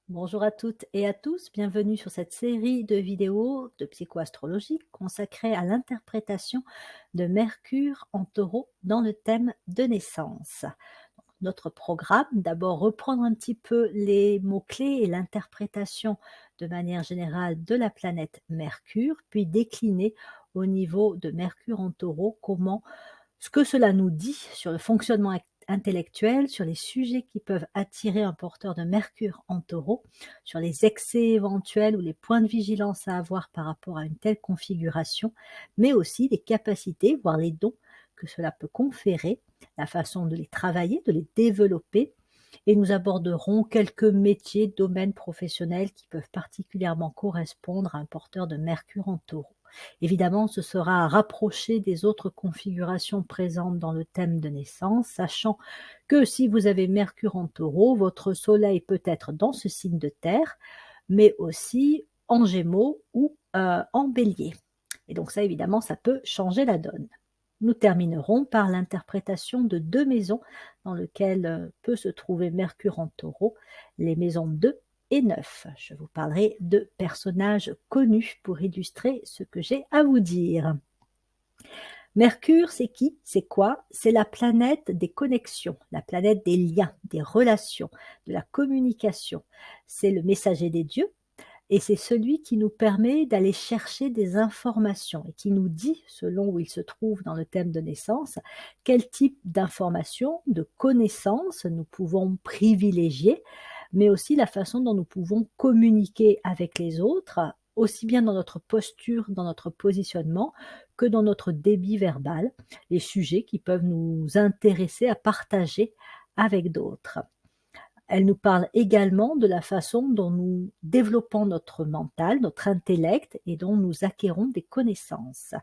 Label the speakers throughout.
Speaker 1: Bonjour à toutes et à tous, bienvenue sur cette série de vidéos de psychoastrologie consacrée à l'interprétation de Mercure en taureau dans le thème de naissance. Notre programme, d'abord reprendre un petit peu les mots-clés et l'interprétation de manière générale de la planète Mercure, puis décliner au niveau de Mercure en taureau ce que cela nous dit sur le fonctionnement intellectuel, sur les sujets qui peuvent attirer un porteur de Mercure en taureau, sur les excès éventuels ou les points de vigilance à avoir par rapport à une telle configuration, mais aussi les capacités, voire les dons que cela peut conférer, la façon de les travailler, de les développer. Et nous aborderons quelques métiers, domaines professionnels qui peuvent particulièrement correspondre à un porteur de Mercure en taureau. Évidemment, ce sera rapproché des autres configurations présentes dans le thème de naissance, sachant que si vous avez Mercure en taureau, votre soleil peut être dans ce signe de terre, mais aussi en gémeaux ou en bélier. Et donc ça, évidemment, ça peut changer la donne. Nous terminerons par l'interprétation de deux maisons dans lesquelles peut se trouver Mercure en taureau, les maisons 2 et 9. Je vous parlerai de personnages connus pour illustrer ce que j'ai à vous dire. Mercure, c'est qui? C'est quoi? C'est la planète des connexions, la planète des liens, des relations, de la communication. C'est le messager des dieux et c'est celui qui nous permet d'aller chercher des informations et qui nous dit, selon où il se trouve dans le thème de naissance, quel type d'informations, de connaissances nous pouvons privilégier, mais aussi la façon dont nous pouvons communiquer avec les autres, aussi bien dans notre posture, dans notre positionnement, que dans notre débit verbal, les sujets qui peuvent nous intéresser à partager avec d'autres. Elle nous parle également de la façon dont nous développons notre mental, notre intellect et dont nous acquérons des connaissances.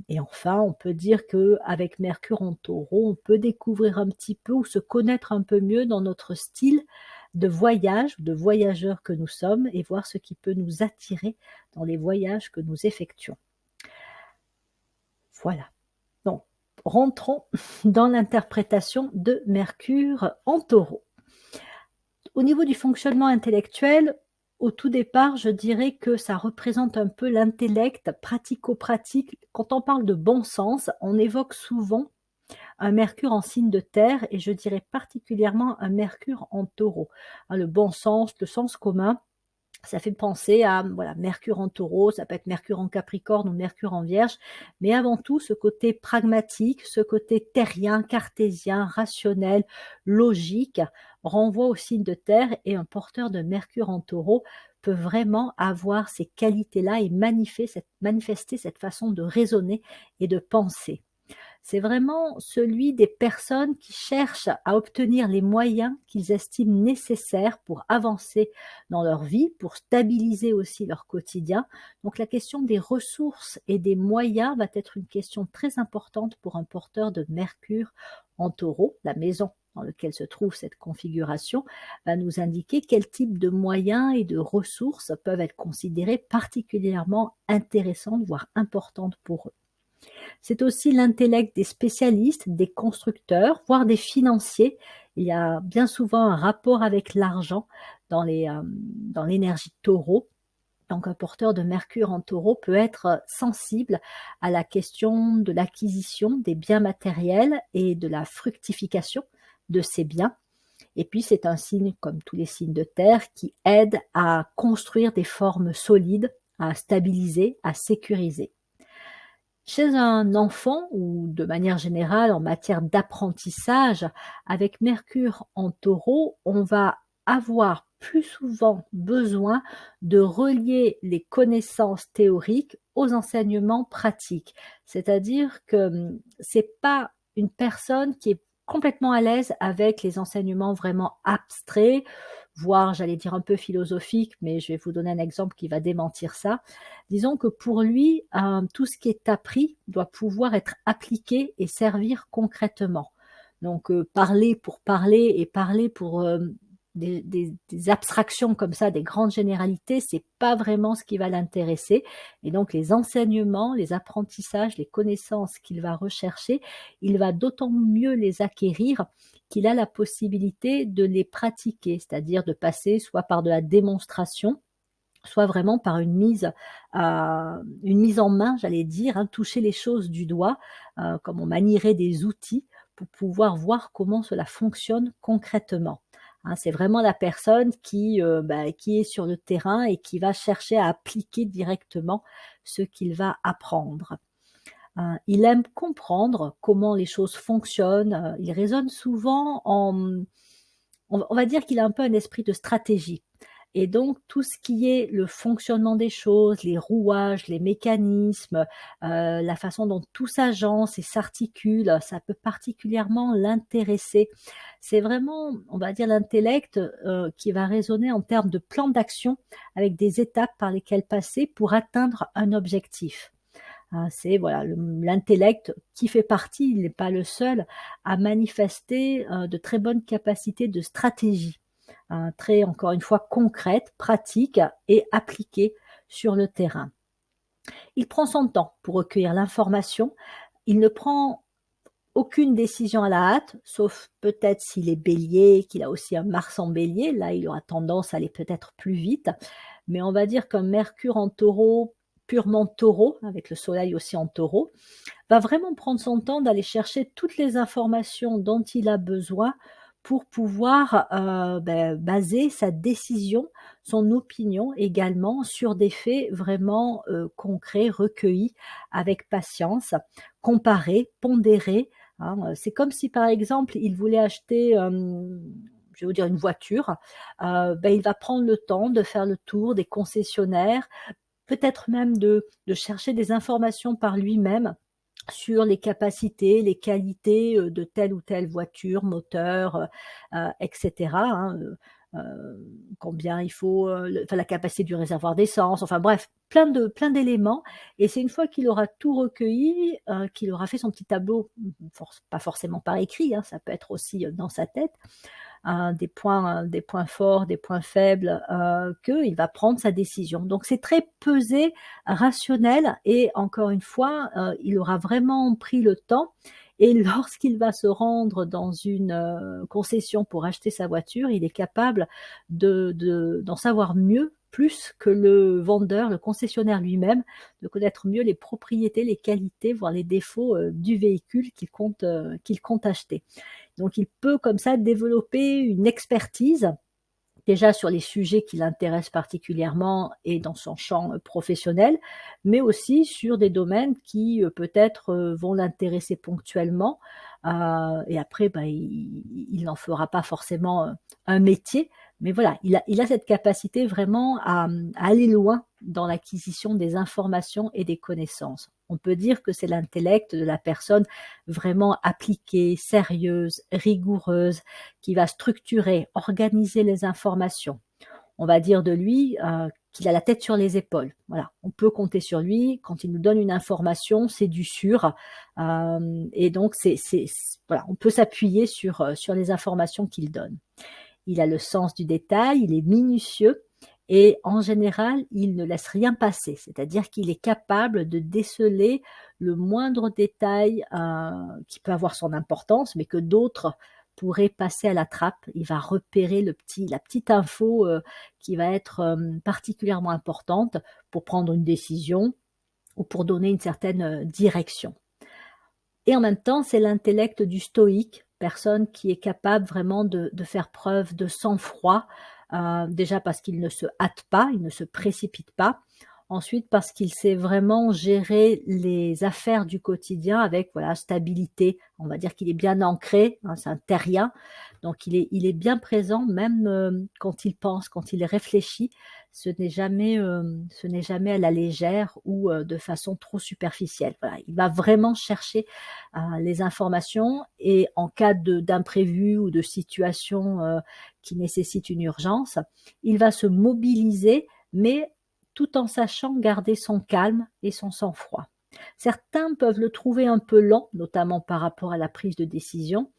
Speaker 1: Et enfin, on peut dire qu'avec Mercure en taureau, on peut découvrir un petit peu ou se connaître un peu mieux dans notre style de voyage, de voyageurs que nous sommes et voir ce qui peut nous attirer dans les voyages que nous effectuons. Voilà. Donc, rentrons dans l'interprétation de Mercure en taureau. Au niveau du fonctionnement intellectuel, au tout départ, je dirais que ça représente un peu l'intellect pratico-pratique. Quand on parle de bon sens, on évoque souvent un Mercure en signe de terre et je dirais particulièrement un Mercure en taureau. Le bon sens, le sens commun, ça fait penser à voilà, Mercure en taureau, ça peut être Mercure en capricorne ou Mercure en vierge, mais avant tout ce côté pragmatique, ce côté terrien, cartésien, rationnel, logique, renvoie au signe de terre et un porteur de Mercure en taureau peut vraiment avoir ces qualités-là et manifester cette façon de raisonner et de penser. C'est vraiment celui des personnes qui cherchent à obtenir les moyens qu'ils estiment nécessaires pour avancer dans leur vie, pour stabiliser aussi leur quotidien. Donc la question des ressources et des moyens va être une question très importante pour un porteur de Mercure en taureau. La maison dans laquelle se trouve cette configuration va nous indiquer quel type de moyens et de ressources peuvent être considérés particulièrement intéressantes, voire importantes pour eux. C'est aussi l'intellect des spécialistes, des constructeurs, voire des financiers. Il y a bien souvent un rapport avec l'argent dans l'énergie taureau. Donc un porteur de Mercure en taureau peut être sensible à la question de l'acquisition des biens matériels et de la fructification de ces biens. Et puis c'est un signe, comme tous les signes de terre, qui aide à construire des formes solides, à stabiliser, à sécuriser. Chez un enfant ou de manière générale en matière d'apprentissage, avec Mercure en taureau, on va avoir plus souvent besoin de relier les connaissances théoriques aux enseignements pratiques. C'est-à-dire que c'est pas une personne qui est complètement à l'aise avec les enseignements vraiment abstraits, voire j'allais dire un peu philosophiques, mais je vais vous donner un exemple qui va démentir ça. Disons que pour lui, tout ce qui est appris doit pouvoir être appliqué et servir concrètement. Donc, parler et parler pour des abstractions comme ça, des grandes généralités, c'est pas vraiment ce qui va l'intéresser. Et donc, les enseignements, les apprentissages, les connaissances qu'il va rechercher, il va d'autant mieux les acquérir qu'il a la possibilité de les pratiquer, c'est-à-dire de passer soit par de la démonstration, soit vraiment par une mise en main, j'allais dire, hein, toucher les choses du doigt, comme on manierait des outils pour pouvoir voir comment cela fonctionne concrètement. Hein, c'est vraiment la personne qui est sur le terrain et qui va chercher à appliquer directement ce qu'il va apprendre. Il aime comprendre comment les choses fonctionnent, il raisonne souvent on va dire qu'il a un peu un esprit de stratégie et donc tout ce qui est le fonctionnement des choses, les rouages, les mécanismes, la façon dont tout s'agence et s'articule, ça peut particulièrement l'intéresser. C'est vraiment, on va dire, l'intellect, qui va raisonner en termes de plan d'action avec des étapes par lesquelles passer pour atteindre un objectif. C'est voilà l'intellect qui fait partie, il n'est pas le seul à manifester, de très bonnes capacités de stratégie, très encore une fois concrètes, pratiques et appliquées sur le terrain. Il prend son temps pour recueillir l'information, il ne prend aucune décision à la hâte, sauf peut-être s'il est bélier, qu'il a aussi un Mars en bélier, là il aura tendance à aller peut-être plus vite, mais on va dire qu'un Mercure en taureau, purement taureau, avec le soleil aussi en taureau, va vraiment prendre son temps d'aller chercher toutes les informations dont il a besoin pour pouvoir baser sa décision, son opinion également sur des faits vraiment concrets, recueillis avec patience, comparés, pondérés. Hein. C'est comme si par exemple il voulait acheter, je vais vous dire une voiture, il va prendre le temps de faire le tour des concessionnaires, peut-être même de chercher des informations par lui-même sur les capacités, les qualités, de telle ou telle voiture, moteur, et cetera, hein, combien il faut, la capacité du réservoir d'essence, enfin bref, plein d'éléments et c'est une fois qu'il aura tout recueilli, qu'il aura fait son petit tableau, pas forcément par écrit, hein, ça peut être aussi, dans sa tête, des points forts, des points faibles, qu'il va prendre sa décision. Donc c'est très pesé, rationnel et encore une fois, il aura vraiment pris le temps et lorsqu'il va se rendre dans une, concession pour acheter sa voiture, il est capable d'en savoir mieux, plus que le vendeur, le concessionnaire lui-même, de connaître mieux les propriétés, les qualités, voire les défauts, du véhicule qu'il compte acheter. Donc il peut comme ça développer une expertise, déjà sur les sujets qui l'intéressent particulièrement et dans son champ, professionnel, mais aussi sur des domaines qui, peut-être, vont l'intéresser ponctuellement, et après, il n'en fera pas forcément, un métier, mais voilà, il a cette capacité vraiment à aller loin dans l'acquisition des informations et des connaissances. On peut dire que c'est l'intellect de la personne vraiment appliquée, sérieuse, rigoureuse, qui va structurer, organiser les informations. On va dire de lui, qu'il a la tête sur les épaules. Voilà, on peut compter sur lui. Quand il nous donne une information, c'est du sûr, et donc voilà, on peut s'appuyer sur les informations qu'il donne. Il a le sens du détail, il est minutieux et en général, il ne laisse rien passer. C'est-à-dire qu'il est capable de déceler le moindre détail, qui peut avoir son importance, mais que d'autres pourraient passer à la trappe. Il va repérer la petite info, qui va être, particulièrement importante pour prendre une décision ou pour donner une certaine, direction. Et en même temps, c'est l'intellect du stoïque, personne qui est capable vraiment de faire preuve de sang-froid, déjà parce qu'il ne se hâte pas, il ne se précipite pas. Ensuite, parce qu'il sait vraiment gérer les affaires du quotidien avec, voilà, stabilité. On va dire qu'il est bien ancré, hein, c'est un terrien, donc il est bien présent même, quand il pense, quand il réfléchit. Ce n'est jamais à la légère ou, de façon trop superficielle. Voilà, il va vraiment chercher, les informations et en cas d'imprévu ou de situation, qui nécessite une urgence, il va se mobiliser, mais tout en sachant garder son calme et son sang-froid. Certains peuvent le trouver un peu lent, notamment par rapport à la prise de décision,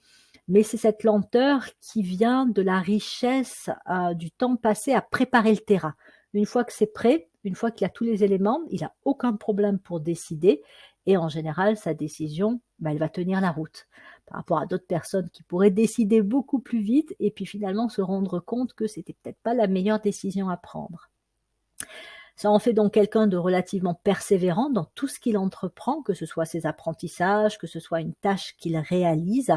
Speaker 1: mais c'est cette lenteur qui vient de la richesse, du temps passé à préparer le terrain. Une fois que c'est prêt, une fois qu'il a tous les éléments, il a aucun problème pour décider et en général sa décision, elle va tenir la route. par rapport à d'autres personnes qui pourraient décider beaucoup plus vite et puis finalement se rendre compte que c'était peut-être pas la meilleure décision à prendre. Ça en fait donc quelqu'un de relativement persévérant dans tout ce qu'il entreprend, que ce soit ses apprentissages, que ce soit une tâche qu'il réalise.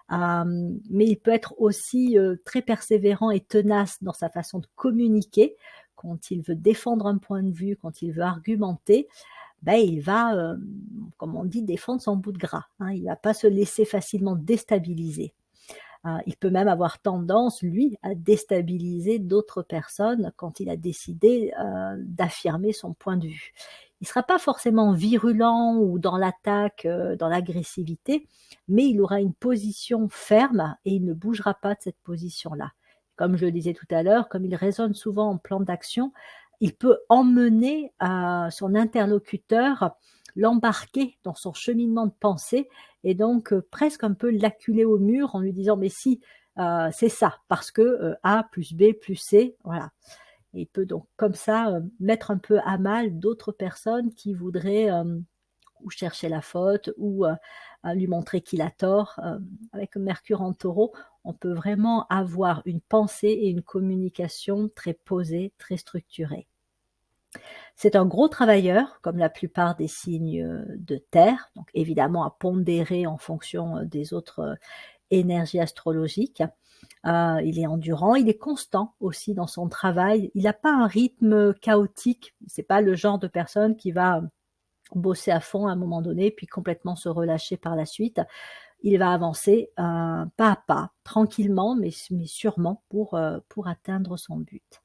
Speaker 1: Mais il peut être aussi, très persévérant et tenace dans sa façon de communiquer. Quand il veut défendre un point de vue, quand il veut argumenter, ben il va, comme on dit, défendre son bout de gras, hein. Il va pas se laisser facilement déstabiliser. Il peut même avoir tendance, lui, à déstabiliser d'autres personnes quand il a décidé, d'affirmer son point de vue. Il ne sera pas forcément virulent ou dans l'attaque, dans l'agressivité, mais il aura une position ferme et il ne bougera pas de cette position-là. Comme je le disais tout à l'heure, comme il raisonne souvent en plan d'action, il peut emmener, son interlocuteur, l'embarquer dans son cheminement de pensée et donc presque un peu l'acculer au mur en lui disant: «Mais si, c'est ça, parce que, A plus B plus C», voilà. Et il peut donc comme ça, mettre un peu à mal d'autres personnes qui voudraient, ou chercher la faute ou, lui montrer qu'il a tort. Avec Mercure en Taureau, on peut vraiment avoir une pensée et une communication très posée, très structurée. C'est un gros travailleur, comme la plupart des signes, de terre, donc évidemment à pondérer en fonction, des autres, énergies astrologiques. Il est endurant, il est constant aussi dans son travail. Il n'a pas un rythme chaotique. C'est pas le genre de personne qui va bosser à fond à un moment donné, puis complètement se relâcher par la suite. Il va avancer, pas à pas, tranquillement, mais sûrement pour atteindre son but.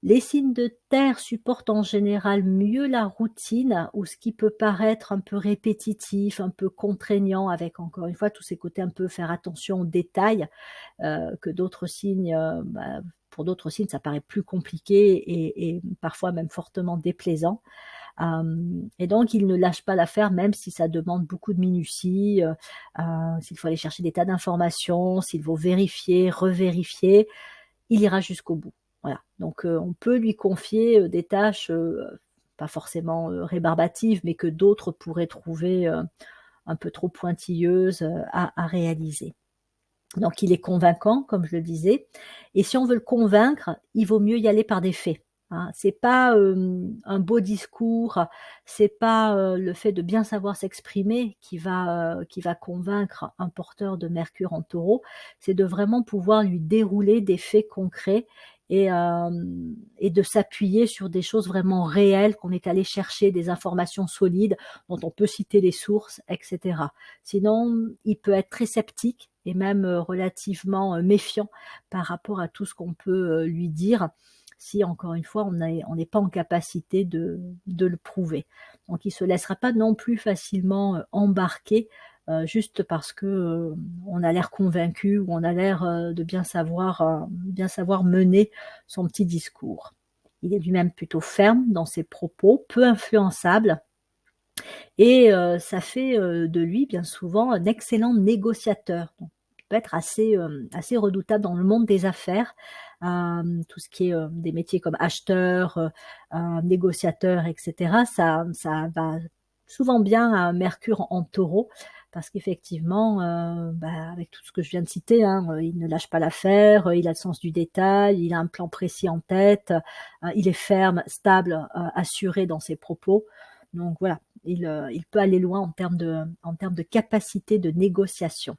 Speaker 1: Les signes de terre supportent en général mieux la routine ou ce qui peut paraître un peu répétitif, un peu contraignant avec encore une fois tous ces côtés un peu faire attention aux détails, que d'autres signes, pour d'autres signes ça paraît plus compliqué et parfois même fortement déplaisant. Et donc il ne lâche pas l'affaire même si ça demande beaucoup de minutie, s'il faut aller chercher des tas d'informations, s'il faut vérifier, revérifier, il ira jusqu'au bout. Voilà, donc on peut lui confier, des tâches, pas forcément, rébarbatives, mais que d'autres pourraient trouver, un peu trop pointilleuses, à réaliser. Donc il est convaincant, comme je le disais, et si on veut le convaincre, il vaut mieux y aller par des faits, hein. C'est pas, un beau discours, c'est pas, le fait de bien savoir s'exprimer qui va convaincre un porteur de Mercure en Taureau. C'est de vraiment pouvoir lui dérouler des faits concrets et de s'appuyer sur des choses vraiment réelles, qu'on est allé chercher, des informations solides dont on peut citer les sources et cetera. Sinon, il peut être très sceptique et même, relativement, méfiant par rapport à tout ce qu'on peut, lui dire, si encore une fois on n'est pas en capacité de le prouver. Donc il se laissera pas non plus facilement, embarquer, juste parce que, on a l'air convaincu ou on a l'air, de bien savoir mener son petit discours. Il est lui-même plutôt ferme dans ses propos, peu influençable et ça fait, de lui bien souvent un excellent négociateur. Donc il peut être assez redoutable dans le monde des affaires, tout ce qui est, des métiers comme acheteur, négociateur et cetera. Ça va souvent bien à Mercure en Taureau parce qu'effectivement, avec tout ce que je viens de citer, hein, il ne lâche pas l'affaire, il a le sens du détail, il a un plan précis en tête, il est ferme, stable, assuré dans ses propos. Donc voilà, il peut aller loin en termes de capacité de négociation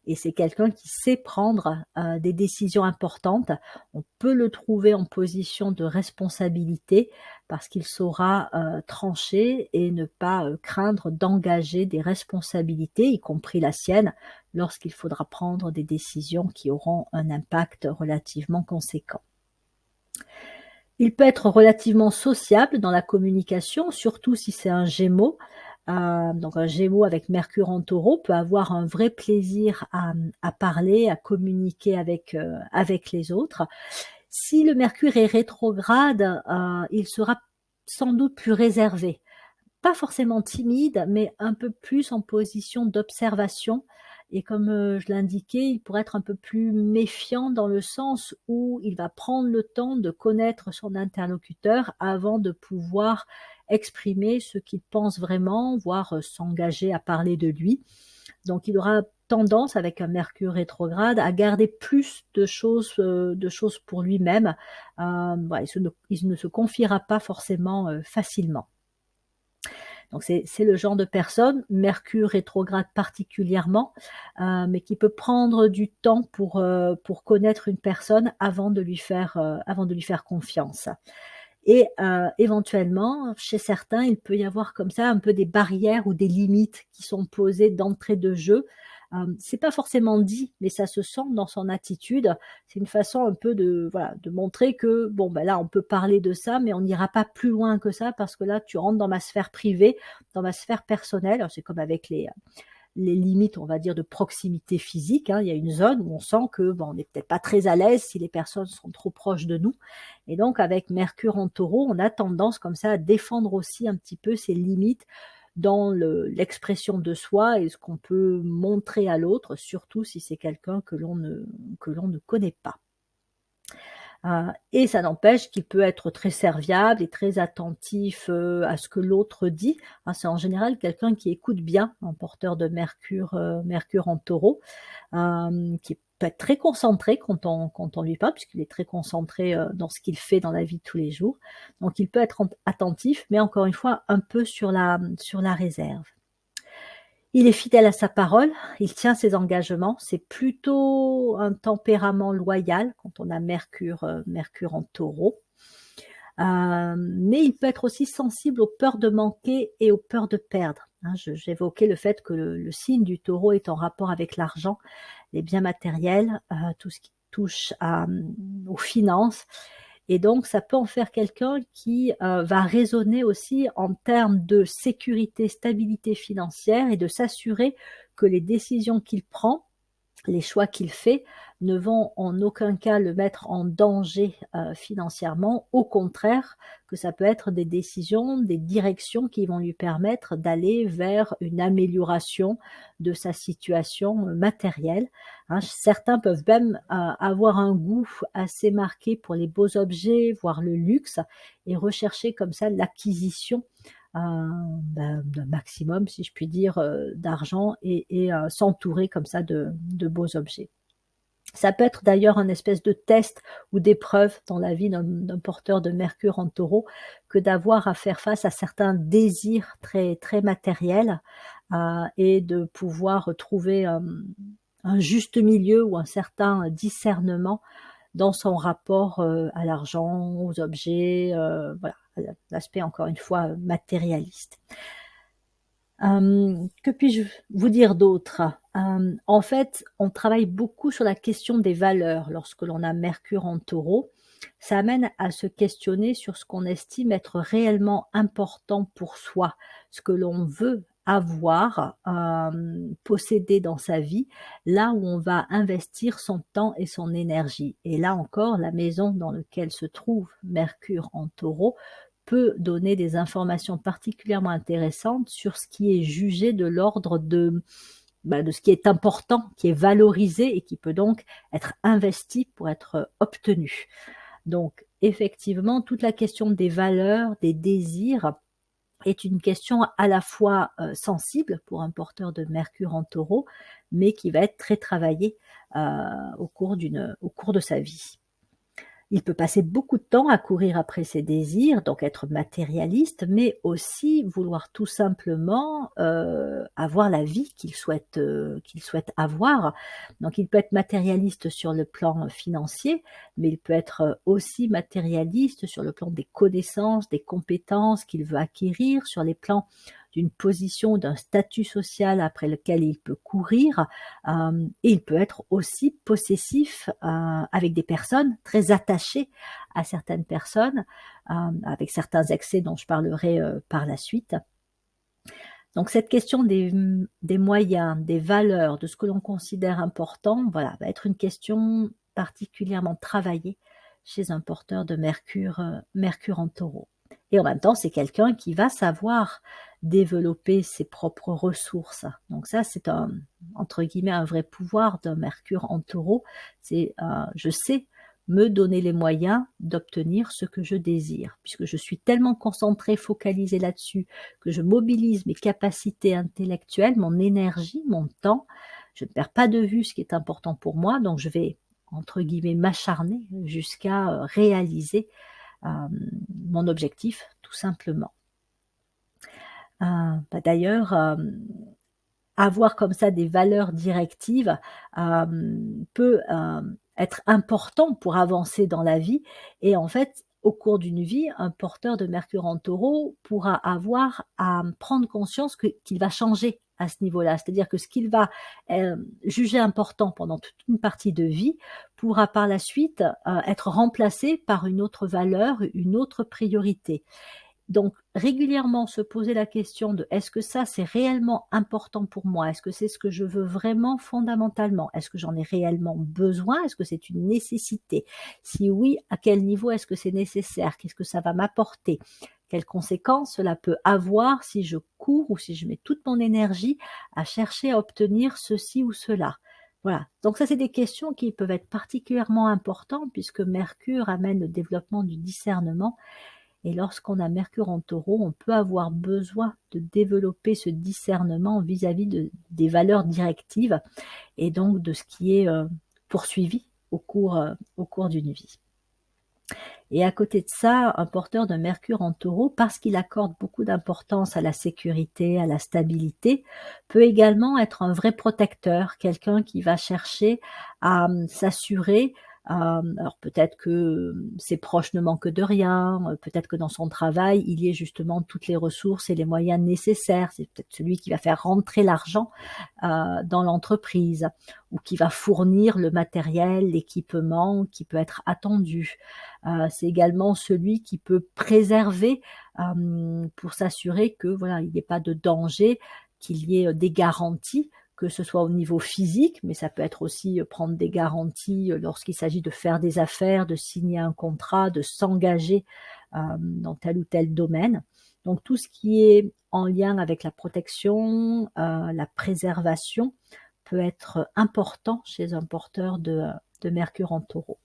Speaker 1: et c'est quelqu'un qui sait prendre, des décisions importantes. On peut le trouver en position de responsabilité parce qu'il saura, trancher et ne pas, craindre d'engager des responsabilités, y compris la sienne, lorsqu'il faudra prendre des décisions qui auront un impact relativement conséquent. Il peut être relativement sociable dans la communication, surtout si c'est un Gémeaux. Donc un Gémeaux avec Mercure en Taureau peut avoir un vrai plaisir à parler, à communiquer avec les autres. Si le Mercure est rétrograde, il sera sans doute plus réservé. Pas forcément timide, mais un peu plus en position d'observation et comme, je l'indiquais, il pourrait être un peu plus méfiant dans le sens où il va prendre le temps de connaître son interlocuteur avant de pouvoir exprimer ce qu'il pense vraiment, voire, s'engager à parler de lui. Donc il aura tendance, avec un Mercure rétrograde, à garder plus de choses pour lui-même. Voilà, il ne se confiera pas forcément facilement. Donc c'est le genre de personne, Mercure rétrograde particulièrement, mais qui peut prendre du temps pour connaître une personne avant de lui faire confiance. Et éventuellement, chez certains, il peut y avoir comme ça un peu des barrières ou des limites qui sont posées d'entrée de jeu. C'est pas forcément dit, mais ça se sent dans son attitude. C'est une façon un peu de, voilà, de montrer que bon, ben là, on peut parler de ça, mais on n'ira pas plus loin que ça parce que là, tu rentres dans ma sphère privée, dans ma sphère personnelle. C'est comme avec les limites, on va dire, de proximité physique, hein. Il y a une zone où on sent que bon, on n'est peut-être pas très à l'aise si les personnes sont trop proches de nous. Et donc, avec Mercure en Taureau, on a tendance comme ça à défendre aussi un petit peu ces limites dans l'expression de soi et ce qu'on peut montrer à l'autre, surtout si c'est quelqu'un que l'on ne connaît pas. Et ça n'empêche qu'il peut être très serviable et très attentif à ce que l'autre dit. C'est en général quelqu'un qui écoute bien, un porteur de Mercure en Taureau, qui peut être très concentré quand on lui parle, puisqu'il est très concentré dans ce qu'il fait dans la vie de tous les jours. Donc il peut être attentif, mais encore une fois, un peu sur la réserve. Il est fidèle à sa parole, il tient ses engagements, c'est plutôt un tempérament loyal quand on a Mercure en Taureau. Mais il peut être aussi sensible aux peurs de manquer et aux peurs de perdre. J'évoquais le fait que le signe du Taureau est en rapport avec l'argent, les biens matériels, tout ce qui touche aux finances. Et donc, ça peut en faire quelqu'un qui va raisonner aussi en termes de sécurité, stabilité financière et de s'assurer que les décisions qu'il prend, les choix qu'il fait, ne vont en aucun cas le mettre en danger financièrement. Au contraire, que ça peut être des décisions, des directions qui vont lui permettre d'aller vers une amélioration de sa situation matérielle. Certains peuvent même avoir un goût assez marqué pour les beaux objets, voire le luxe, et rechercher comme ça l'acquisition d'un maximum, si je puis dire, d'argent et s'entourer comme ça de beaux objets. Ça peut être d'ailleurs un espèce de test ou d'épreuve dans la vie d'un porteur de Mercure en Taureau que d'avoir à faire face à certains désirs très, très matériels et de pouvoir trouver un juste milieu ou un certain discernement dans son rapport à l'argent, aux objets, voilà, l'aspect encore une fois matérialiste. Que puis-je vous dire d'autre? En fait, on travaille beaucoup sur la question des valeurs lorsque l'on a Mercure en Taureau. Ça amène à se questionner sur ce qu'on estime être réellement important pour soi, ce que l'on veut avoir, posséder dans sa vie, là où on va investir son temps et son énergie. Et là encore, la maison dans laquelle se trouve Mercure en Taureau peut donner des informations particulièrement intéressantes sur ce qui est jugé de l'ordre de ce qui est important, qui est valorisé et qui peut donc être investi pour être obtenu. Donc effectivement, toute la question des valeurs, des désirs est une question à la fois sensible pour un porteur de Mercure en Taureau, mais qui va être très travaillée au cours de sa vie. Il peut passer beaucoup de temps à courir après ses désirs, donc être matérialiste, mais aussi vouloir tout simplement avoir la vie qu'il souhaite avoir. Donc il peut être matérialiste sur le plan financier, mais il peut être aussi matérialiste sur le plan des connaissances, des compétences qu'il veut acquérir, sur les plans d'une position, d'un statut social après lequel il peut courir. Et il peut être aussi possessif avec des personnes, très attaché à certaines personnes, avec certains excès dont je parlerai par la suite. Donc cette question des moyens, des valeurs, de ce que l'on considère important, voilà, va être une question particulièrement travaillée chez un porteur de Mercure en Taureau. Et en même temps, c'est quelqu'un qui va savoir développer ses propres ressources. Donc ça, c'est entre guillemets un vrai pouvoir d'un Mercure en Taureau. C'est je sais me donner les moyens d'obtenir ce que je désire, puisque je suis tellement concentrée, focalisée là-dessus, que je mobilise mes capacités intellectuelles, mon énergie, mon temps, je ne perds pas de vue ce qui est important pour moi, donc je vais, entre guillemets, «m'acharner» jusqu'à, réaliser, mon objectif, tout simplement. D'ailleurs, avoir comme ça des valeurs directives, peut, être important pour avancer dans la vie et en fait, au cours d'une vie, un porteur de Mercure en Taureau pourra avoir à prendre conscience qu'il va changer à ce niveau-là. C'est-à-dire que ce qu'il va, juger important pendant toute une partie de vie pourra par la suite, être remplacé par une autre valeur, une autre priorité. Donc régulièrement se poser la question de: «Est-ce que ça, c'est réellement important pour moi? Est-ce que c'est ce que je veux vraiment fondamentalement? Est-ce que j'en ai réellement besoin? Est-ce que c'est une nécessité? Si oui, à quel niveau est-ce que c'est nécessaire? Qu'est-ce que ça va m'apporter? Quelles conséquences cela peut avoir si je cours ou si je mets toute mon énergie à chercher à obtenir ceci ou cela?» Voilà, donc ça, c'est des questions qui peuvent être particulièrement importantes puisque Mercure amène le développement du discernement et lorsqu'on a Mercure en Taureau, on peut avoir besoin de développer ce discernement vis-à-vis des valeurs directives et donc de ce qui est, poursuivi au cours d'une vie. Et à côté de ça, un porteur de Mercure en Taureau, parce qu'il accorde beaucoup d'importance à la sécurité, à la stabilité, peut également être un vrai protecteur, quelqu'un qui va chercher à, s'assurer, alors peut-être que, ses proches ne manquent de rien, peut-être que dans son travail, il y ait justement toutes les ressources et les moyens nécessaires. C'est peut-être celui qui va faire rentrer l'argent, dans l'entreprise ou qui va fournir le matériel, l'équipement qui peut être attendu. C'est également celui qui peut préserver, pour s'assurer que voilà, il n'y ait pas de danger, qu'il y ait, des garanties, que ce soit au niveau physique, mais ça peut être aussi, prendre des garanties, lorsqu'il s'agit de faire des affaires, de signer un contrat, de s'engager, dans tel ou tel domaine. Donc tout ce qui est en lien avec la protection, la préservation peut être important chez un porteur de Mercure en Taureau.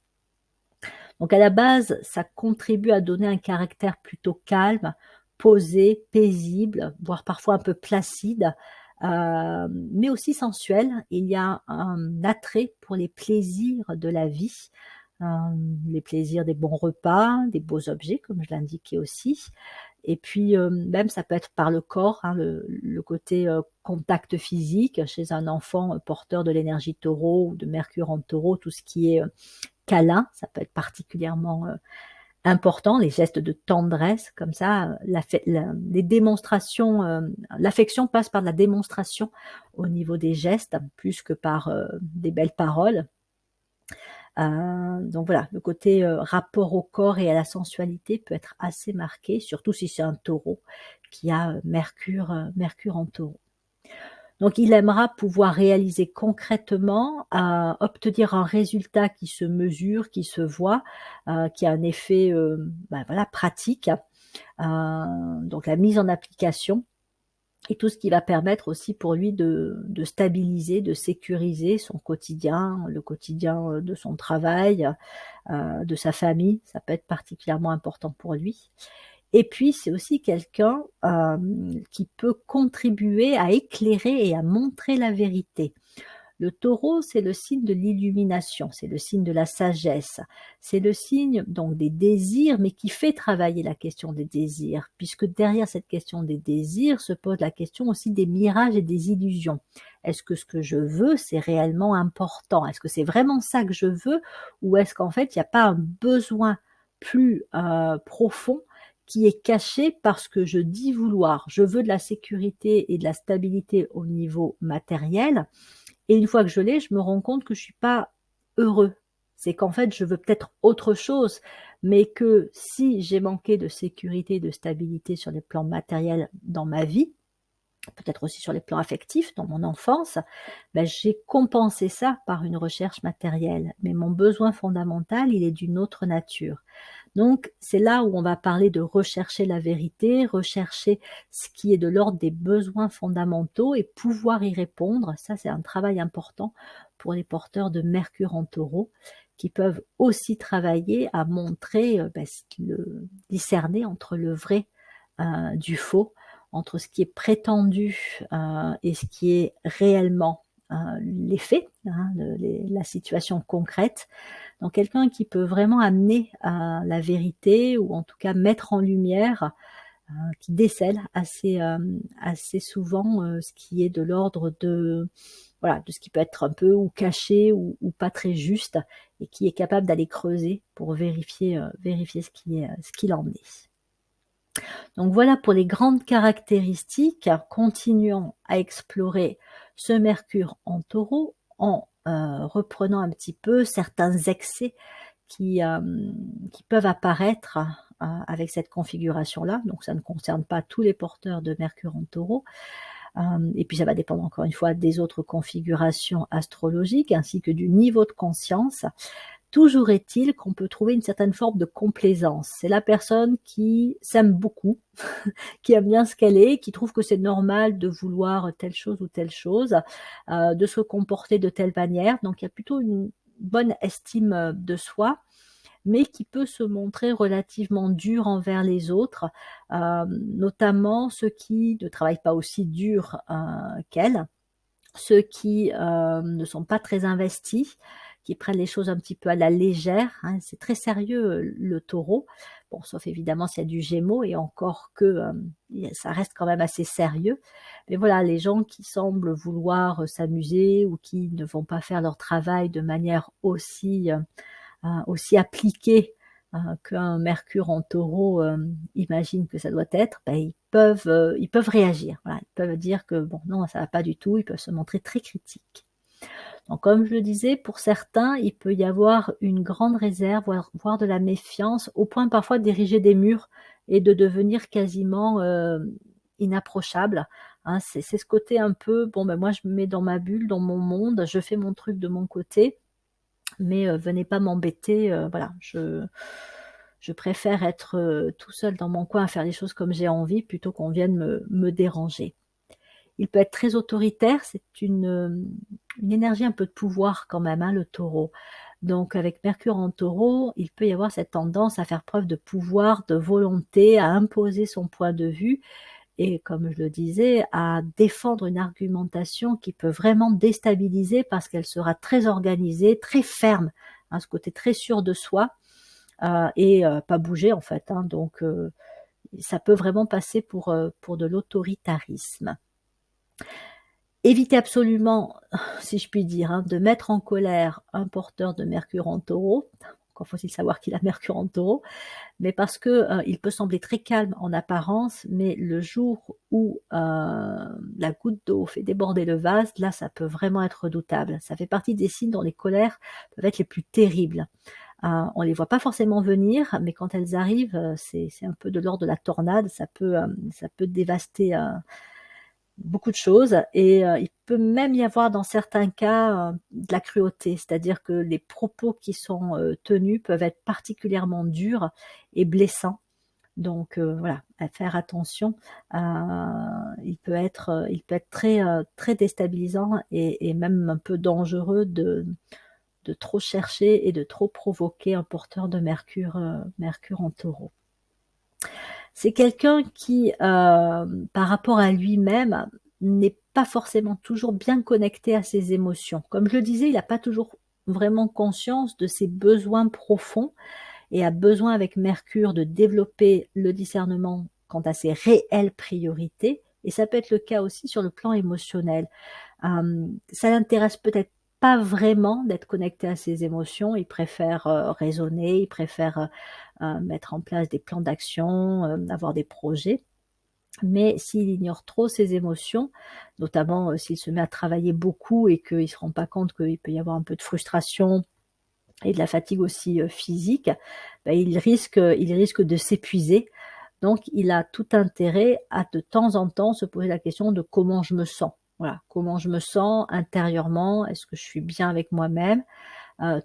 Speaker 1: Donc à la base, ça contribue à donner un caractère plutôt calme, posé, paisible, voire parfois un peu placide, mais aussi sensuel. Il y a un attrait pour les plaisirs de la vie, les plaisirs des bons repas, des beaux objets comme je l'indiquais aussi et puis, même ça peut être par le corps, hein, le côté, contact physique chez un enfant, porteur de l'énergie Taureau ou de Mercure en Taureau, tout ce qui est, câlin, ça peut être particulièrement, important, les gestes de tendresse comme ça, les démonstrations, l'affection passe par la démonstration au niveau des gestes, plus que par, des belles paroles. Donc voilà, le côté, rapport au corps et à la sensualité peut être assez marqué, surtout si c'est un Taureau qui a, Mercure en Taureau. Donc il aimera pouvoir réaliser concrètement, obtenir un résultat qui se mesure, qui se voit, qui a un effet, voilà pratique, donc la mise en application et tout ce qui va permettre aussi pour lui de stabiliser, de sécuriser son quotidien, le quotidien, de son travail, de sa famille. Ça peut être particulièrement important pour lui. Et puis c'est aussi quelqu'un, qui peut contribuer à éclairer et à montrer la vérité. Le Taureau, c'est le signe de l'illumination, c'est le signe de la sagesse, c'est le signe donc des désirs, mais qui fait travailler la question des désirs, puisque derrière cette question des désirs se pose la question aussi des mirages et des illusions. Est-ce que ce que je veux, c'est réellement important? Est-ce que c'est vraiment ça que je veux? Ou est-ce qu'en fait, il n'y a pas un besoin plus profond qui est caché parce que je dis vouloir? Je veux de la sécurité et de la stabilité au niveau matériel, et une fois que je l'ai, je me rends compte que je suis pas heureux. C'est qu'en fait, je veux peut-être autre chose, mais que si j'ai manqué de sécurité, de stabilité sur les plans matériels dans ma vie, peut-être aussi sur les plans affectifs dans mon enfance, j'ai compensé ça par une recherche matérielle. Mais mon besoin fondamental, il est d'une autre nature. Donc, c'est là où on va parler de rechercher la vérité, rechercher ce qui est de l'ordre des besoins fondamentaux et pouvoir y répondre. Ça, c'est un travail important pour les porteurs de Mercure en Taureau, qui peuvent aussi travailler à montrer, discerner entre le vrai, du faux, entre ce qui est prétendu, et ce qui est réellement, les faits, hein, la situation concrète. Donc quelqu'un qui peut vraiment amener à la vérité ou en tout cas mettre en lumière, qui décèle assez souvent, ce qui est de l'ordre de voilà, de ce qui peut être un peu ou caché ou pas très juste et qui est capable d'aller creuser pour vérifier ce qu'il en est. Donc voilà pour les grandes caractéristiques. Continuons à explorer ce Mercure en Taureau en, reprenant un petit peu certains excès qui peuvent apparaître, avec cette configuration-là. Donc ça ne concerne pas tous les porteurs de Mercure en Taureau. Et puis ça va dépendre encore une fois des autres configurations astrologiques ainsi que du niveau de conscience. Toujours est-il qu'on peut trouver une certaine forme de complaisance. C'est la personne qui s'aime beaucoup, qui aime bien ce qu'elle est, qui trouve que c'est normal de vouloir telle chose ou telle chose, de se comporter de telle manière. Donc il y a plutôt une bonne estime de soi, mais qui peut se montrer relativement dur envers les autres, notamment ceux qui ne travaillent pas aussi dur qu'elle, ceux qui ne sont pas très investis, qui prennent les choses un petit peu à la légère, hein. C'est très sérieux le taureau, bon, sauf évidemment s'il y a du gémeaux et encore que ça reste quand même assez sérieux. Mais voilà, les gens qui semblent vouloir s'amuser ou qui ne vont pas faire leur travail de manière aussi appliqué qu'un Mercure en Taureau imagine que ça doit être, ben, ils peuvent réagir. Voilà, ils peuvent dire que bon, non, ça va pas du tout. Ils peuvent se montrer très critiques. Donc, comme je le disais, pour certains, il peut y avoir une grande réserve, voire de la méfiance, au point parfois d'ériger des murs et de devenir quasiment inapprochable. Hein, c'est ce côté un peu, bon, ben moi, je me mets dans ma bulle, dans mon monde, je fais mon truc de mon côté, mais venez pas m'embêter, voilà, je préfère être, tout seul dans mon coin à faire les choses comme j'ai envie plutôt qu'on vienne me déranger. Il peut être très autoritaire, c'est une énergie un peu de pouvoir quand même, hein, le Taureau. Donc avec Mercure en Taureau, il peut y avoir cette tendance à faire preuve de pouvoir, de volonté, à imposer son point de vue et comme je le disais, à défendre une argumentation qui peut vraiment déstabiliser parce qu'elle sera très organisée, très ferme, hein, ce côté très sûr de soi, et pas bouger en fait, hein, donc ça peut vraiment passer pour de l'autoritarisme. Évitez absolument, si je puis dire, hein, de mettre en colère un porteur de Mercure en Taureau. Encore faut-il savoir qu'il a Mercure en Taureau, mais parce que il peut sembler très calme en apparence, mais le jour où la goutte d'eau fait déborder le vase, là, ça peut vraiment être redoutable. Ça fait partie des signes dont les colères peuvent être les plus terribles. On les voit pas forcément venir, mais quand elles arrivent, c'est un peu de l'ordre de la tornade. Ça peut dévaster beaucoup de choses et il peut même y avoir dans certains cas, de la cruauté. C'est-à-dire que les propos qui sont, tenus peuvent être particulièrement durs et blessants. Donc voilà, à faire attention, il peut être très déstabilisant et même un peu dangereux de trop chercher et de trop provoquer un porteur de Mercure en Taureau. C'est quelqu'un qui, par rapport à lui-même, n'est pas forcément toujours bien connecté à ses émotions. Comme je le disais, il n'a pas toujours vraiment conscience de ses besoins profonds et a besoin avec Mercure de développer le discernement quant à ses réelles priorités et ça peut être le cas aussi sur le plan émotionnel. Ça l'intéresse peut-être pas vraiment d'être connecté à ses émotions, il préfère, raisonner, il préfère, mettre en place des plans d'action, avoir des projets. Mais s'il ignore trop ses émotions, notamment, s'il se met à travailler beaucoup et qu'il ne se rend pas compte qu'il peut y avoir un peu de frustration et de la fatigue aussi, physique, bah, il risque de s'épuiser. Donc il a tout intérêt à de temps en temps se poser la question de comment je me sens. Voilà, comment je me sens intérieurement? Est-ce que je suis bien avec moi-même?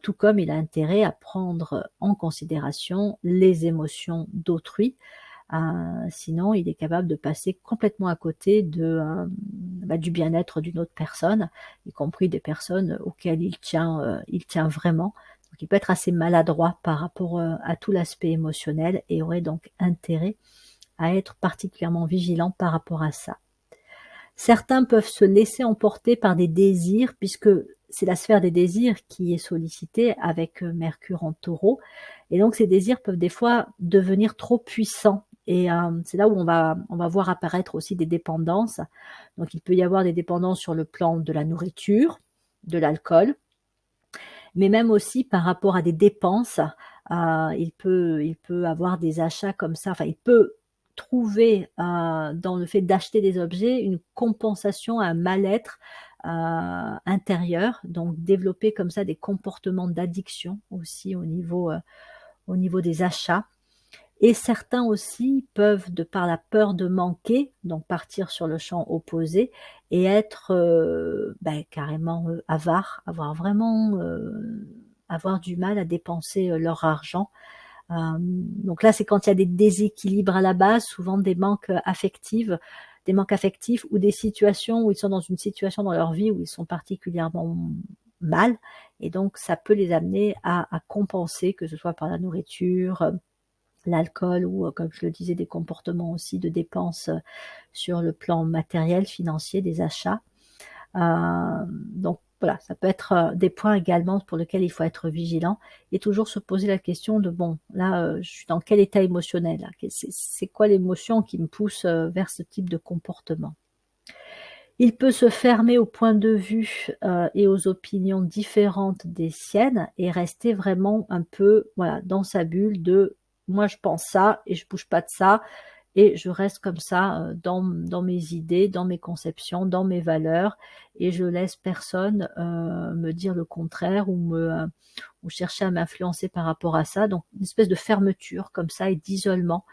Speaker 1: Tout comme il a intérêt à prendre en considération les émotions d'autrui. Sinon il est capable de passer complètement à côté du bien-être d'une autre personne, y compris des personnes auxquelles il tient vraiment. Donc il peut être assez maladroit par rapport, à tout l'aspect émotionnel et aurait donc intérêt à être particulièrement vigilant par rapport à ça. Certains peuvent se laisser emporter par des désirs, puisque c'est la sphère des désirs qui est sollicitée avec Mercure en Taureau. Et donc ces désirs peuvent des fois devenir trop puissants. Et c'est là où on va voir apparaître aussi des dépendances. Donc il peut y avoir des dépendances sur le plan de la nourriture, de l'alcool, mais même aussi par rapport à des dépenses. Il peut avoir des achats comme ça, enfin il peut trouver dans le fait d'acheter des objets une compensation à un mal-être intérieur, donc développer comme ça des comportements d'addiction aussi au niveau des achats. Et certains aussi peuvent, de par la peur de manquer, donc partir sur le champ opposé et être carrément avares, avoir du mal à dépenser leur argent. Donc là, c'est quand il y a des déséquilibres à la base, souvent des manques affectifs ou des situations où ils sont dans une situation dans leur vie où ils sont particulièrement mal. Et donc, ça peut les amener à compenser, que ce soit par la nourriture, l'alcool ou, comme je le disais, des comportements aussi de dépenses sur le plan matériel, financier, des achats. Donc voilà, ça peut être des points également pour lesquels il faut être vigilant et toujours se poser la question de bon, là, je suis dans quel état émotionnel là? C'est quoi l'émotion qui me pousse vers ce type de comportement? Il peut se fermer au point de vue et aux opinions différentes des siennes et rester vraiment un peu voilà, dans sa bulle de moi je pense ça et je bouge pas de ça et je reste comme ça dans mes idées, dans mes conceptions, dans mes valeurs et je laisse personne me dire le contraire ou chercher à m'influencer par rapport à ça. Donc une espèce de fermeture comme ça et d'isolement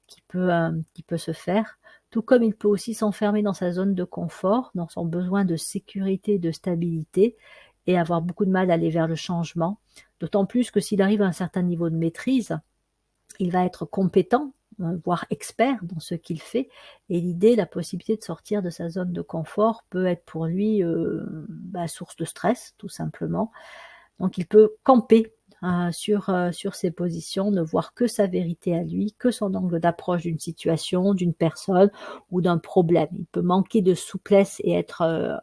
Speaker 1: qui peut se faire. Tout comme il peut aussi s'enfermer dans sa zone de confort, dans son besoin de sécurité et de stabilité, et avoir beaucoup de mal à aller vers le changement. D'autant plus que s'il arrive à un certain niveau de maîtrise, il va être compétent, voire expert dans ce qu'il fait. Et l'idée, la possibilité de sortir de sa zone de confort peut être pour lui source de stress, tout simplement. Donc il peut camper sur ses positions, ne voir que sa vérité à lui, que son angle d'approche d'une situation, d'une personne ou d'un problème. Il peut manquer de souplesse et être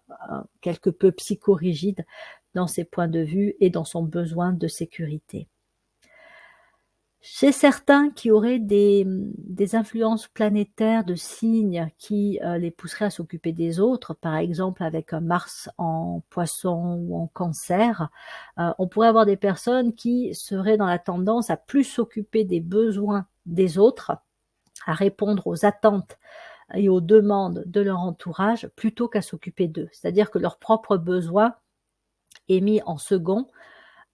Speaker 1: quelque peu psychorigide dans ses points de vue et dans son besoin de sécurité. Chez certains qui auraient des influences planétaires de signes qui les pousseraient à s'occuper des autres, par exemple avec un Mars en Poisson ou en Cancer, on pourrait avoir des personnes qui seraient dans la tendance à plus s'occuper des besoins des autres, à répondre aux attentes et aux demandes de leur entourage plutôt qu'à s'occuper d'eux. C'est-à-dire que leur propre besoin est mis en second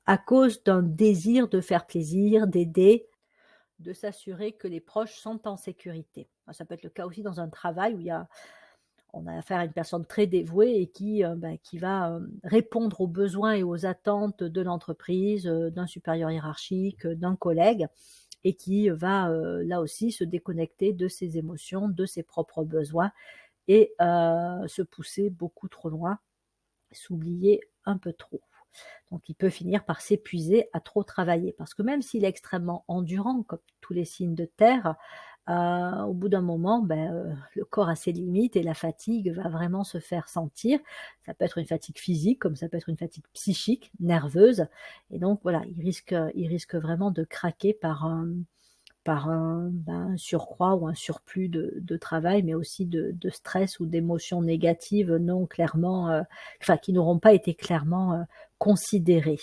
Speaker 1: à cause d'un désir de faire plaisir, d'aider, de s'assurer que les proches sont en sécurité. Ça peut être le cas aussi dans un travail où on a affaire à une personne très dévouée et qui va répondre aux besoins et aux attentes de l'entreprise, d'un supérieur hiérarchique, d'un collègue, et qui va là aussi se déconnecter de ses émotions, de ses propres besoins et se pousser beaucoup trop loin, s'oublier un peu trop. Donc il peut finir par s'épuiser à trop travailler parce que même s'il est extrêmement endurant, comme tous les signes de terre, au bout d'un moment, le corps a ses limites et la fatigue va vraiment se faire sentir. Ça peut être une fatigue physique, comme ça peut être une fatigue psychique, nerveuse et donc voilà, il risque vraiment de craquer par un surcroît ou un surplus de travail, mais aussi de stress ou d'émotions négatives non clairement, qui n'auront pas été clairement considérées.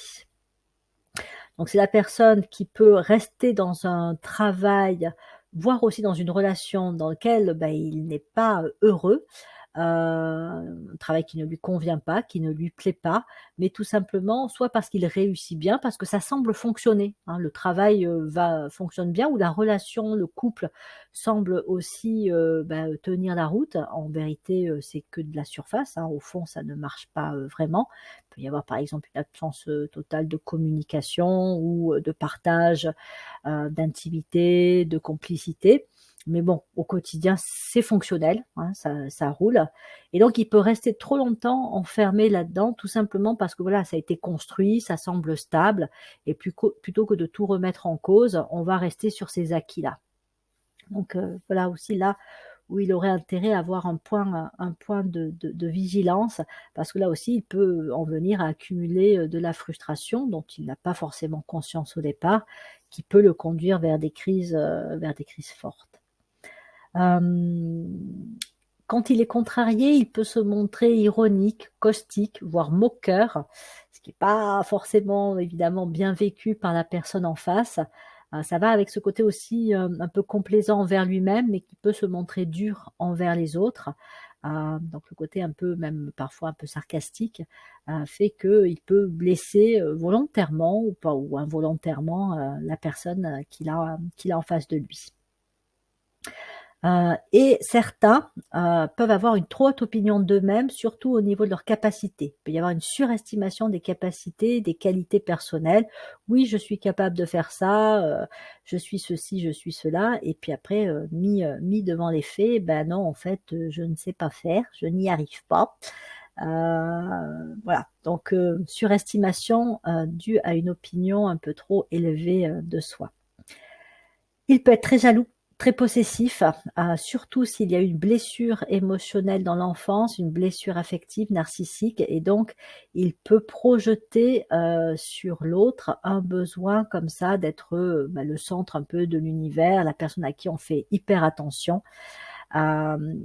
Speaker 1: Donc c'est la personne qui peut rester dans un travail, voire aussi dans une relation dans lequel il n'est pas heureux, un travail qui ne lui convient pas, qui ne lui plaît pas, mais tout simplement soit parce qu'il réussit bien, parce que ça semble fonctionner, hein. Le travail, fonctionne bien ou la relation, le couple semble aussi, tenir la route. En vérité, c'est que de la surface, hein. Au fond, ça ne marche pas, vraiment. Il peut y avoir par exemple une absence, totale de communication ou, de partage, d'intimité, de complicité. Mais bon, au quotidien, c'est fonctionnel, hein, ça roule et donc il peut rester trop longtemps enfermé là-dedans, tout simplement parce que voilà, ça a été construit, ça semble stable et plutôt que de tout remettre en cause, on va rester sur ces acquis-là. Donc voilà aussi là où il aurait intérêt à avoir un point de vigilance, parce que là aussi, il peut en venir à accumuler, de la frustration dont il n'a pas forcément conscience au départ, qui peut le conduire vers des crises fortes. Hem, Quand il est contrarié, il peut se montrer ironique, caustique, voire moqueur, ce qui est pas forcément évidemment bien vécu par la personne en face. Ça va avec ce côté aussi, un peu complaisant envers lui-même, mais qui peut se montrer dur envers les autres. Donc le côté un peu même parfois un peu sarcastique, fait qu'il peut blesser, volontairement ou pas ou involontairement, la personne, qu'il a en face de lui. Et certains, peuvent avoir une trop haute opinion d'eux-mêmes, surtout au niveau de leurs capacités. Il peut y avoir une surestimation des capacités, des qualités personnelles. «Oui, je suis capable de faire ça, je suis ceci, je suis cela» et puis après, mis devant les faits, ben non, en fait, je ne sais pas faire, je n'y arrive pas. Voilà, donc surestimation, due à une opinion un peu trop élevée, de soi. Il peut être très jaloux, très possessif, surtout s'il y a eu une blessure émotionnelle dans l'enfance, une blessure affective narcissique et donc il peut projeter, sur l'autre un besoin comme ça d'être, le centre un peu de l'univers, la personne à qui on fait hyper attention,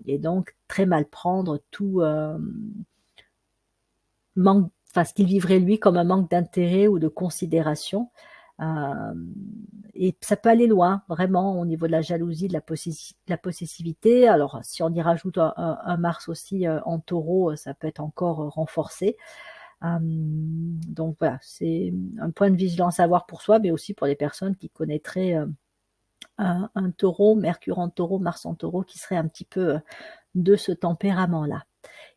Speaker 1: et donc très mal prendre tout, manque enfin ce qu'il vivrait lui comme un manque d'intérêt ou de considération. Hem Et ça peut aller loin, vraiment au niveau de la jalousie, de la possessivité. Alors si on y rajoute un Mars aussi, en Taureau, ça peut être encore, renforcé. Donc voilà, c'est un point de vigilance à avoir pour soi, mais aussi pour les personnes qui connaîtraient, un Taureau, Mercure en Taureau, Mars en Taureau, qui serait un petit peu, de ce tempérament-là.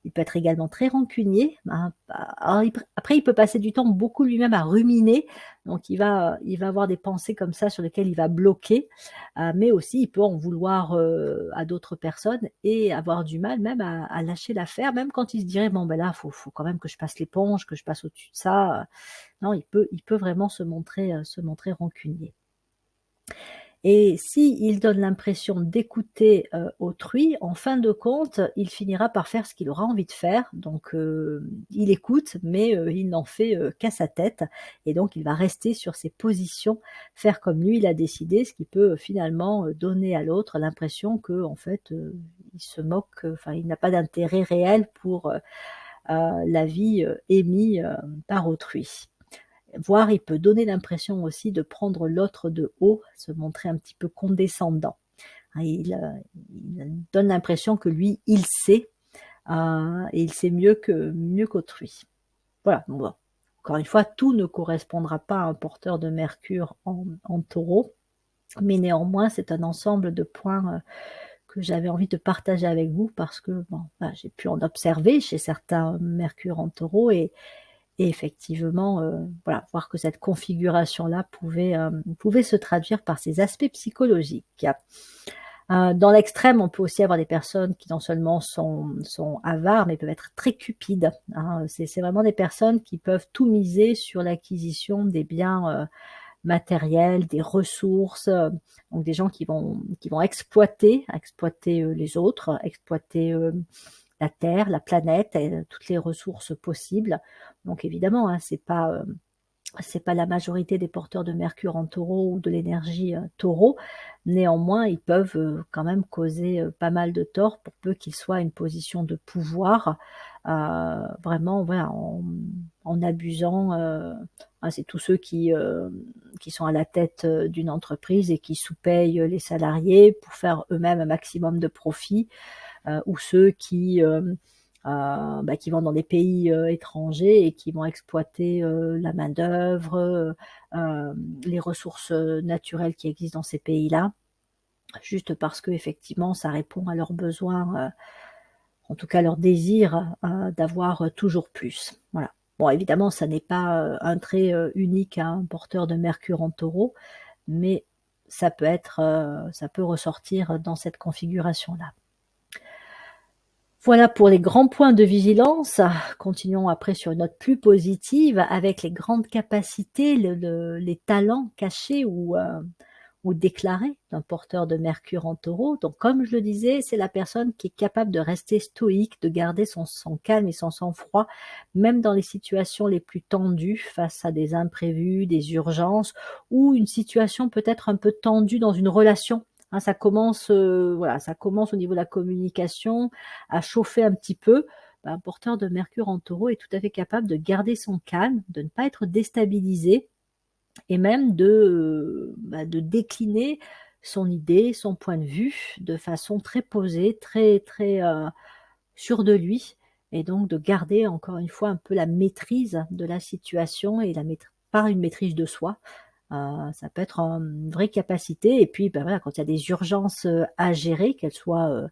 Speaker 1: Il peut être également très rancunier, hein, alors après il peut passer du temps beaucoup lui-même à ruminer, donc il va avoir des pensées comme ça sur lesquelles il va bloquer, mais aussi il peut en vouloir, à d'autres personnes et avoir du mal même à lâcher l'affaire, même quand il se dirait: «Bon ben là, faut quand même que je passe l'éponge, que je passe au-dessus de ça», non, il peut vraiment se montrer rancunier. Et s'il donne l'impression d'écouter, autrui, en fin de compte, il finira par faire ce qu'il aura envie de faire. Donc, il écoute, mais, il n'en fait, qu'à sa tête et donc il va rester sur ses positions, faire comme lui il a décidé, ce qui peut, finalement, donner à l'autre l'impression qu'en fait, il se moque, enfin il n'a pas d'intérêt réel pour, l'avis, émis, par autrui. Voire il peut donner l'impression aussi de prendre l'autre de haut, se montrer un petit peu condescendant. Hein, il donne l'impression que lui, il sait, et il sait mieux qu'autrui. Voilà, bon, encore une fois, tout ne correspondra pas à un porteur de Mercure en Taureau, mais néanmoins, c'est un ensemble de points, que j'avais envie de partager avec vous parce que, bon, bah, j'ai pu en observer chez certains Mercure en Taureau et effectivement, voilà, voir que cette configuration-là pouvait se traduire par ces aspects psychologiques. Dans l'extrême, on peut aussi avoir des personnes qui non seulement sont avares, mais peuvent être très cupides, hein. C'est vraiment des personnes qui peuvent tout miser sur l'acquisition des biens, matériels, des ressources, donc des gens qui vont exploiter, les autres, exploiter, la terre, la planète et toutes les ressources possibles. Donc évidemment, hein, c'est pas la majorité des porteurs de Mercure en Taureau ou de l'énergie, Taureau. Néanmoins, ils peuvent, quand même causer, pas mal de tort pour peu qu'ils soient à une position de pouvoir, vraiment voilà en abusant, c'est tous ceux qui sont à la tête, d'une entreprise et qui sous-payent, les salariés pour faire eux-mêmes un maximum de profit, ou ceux qui vont dans des pays, étrangers et qui vont exploiter, la main-d'œuvre, les ressources, naturelles qui existent dans ces pays-là, juste parce qu'effectivement ça répond à leurs besoins, en tout cas leur désir, d'avoir, toujours plus. Voilà. Bon évidemment ça n'est pas, un trait, unique à un porteur de Mercure en Taureau, mais ça peut ressortir dans cette configuration-là. Voilà pour les grands points de vigilance. Continuons après sur une note plus positive avec les grandes capacités, les talents cachés ou déclaré d'un porteur de Mercure en Taureau. Donc, comme je le disais, c'est la personne qui est capable de rester stoïque, de garder son calme et son sang-froid, même dans les situations les plus tendues, face à des imprévus, des urgences, ou une situation peut-être un peu tendue dans une relation. Hein, ça commence, voilà, ça commence au niveau de la communication à chauffer un petit peu. Un porteur de Mercure en Taureau est tout à fait capable de garder son calme, de ne pas être déstabilisé et même de décliner son idée, son point de vue de façon très posée, très sûre de lui, et donc de garder encore une fois un peu la maîtrise de la situation et par une maîtrise de soi. Ça peut être une vraie capacité, et puis voilà, quand il y a des urgences à gérer, qu'elles soient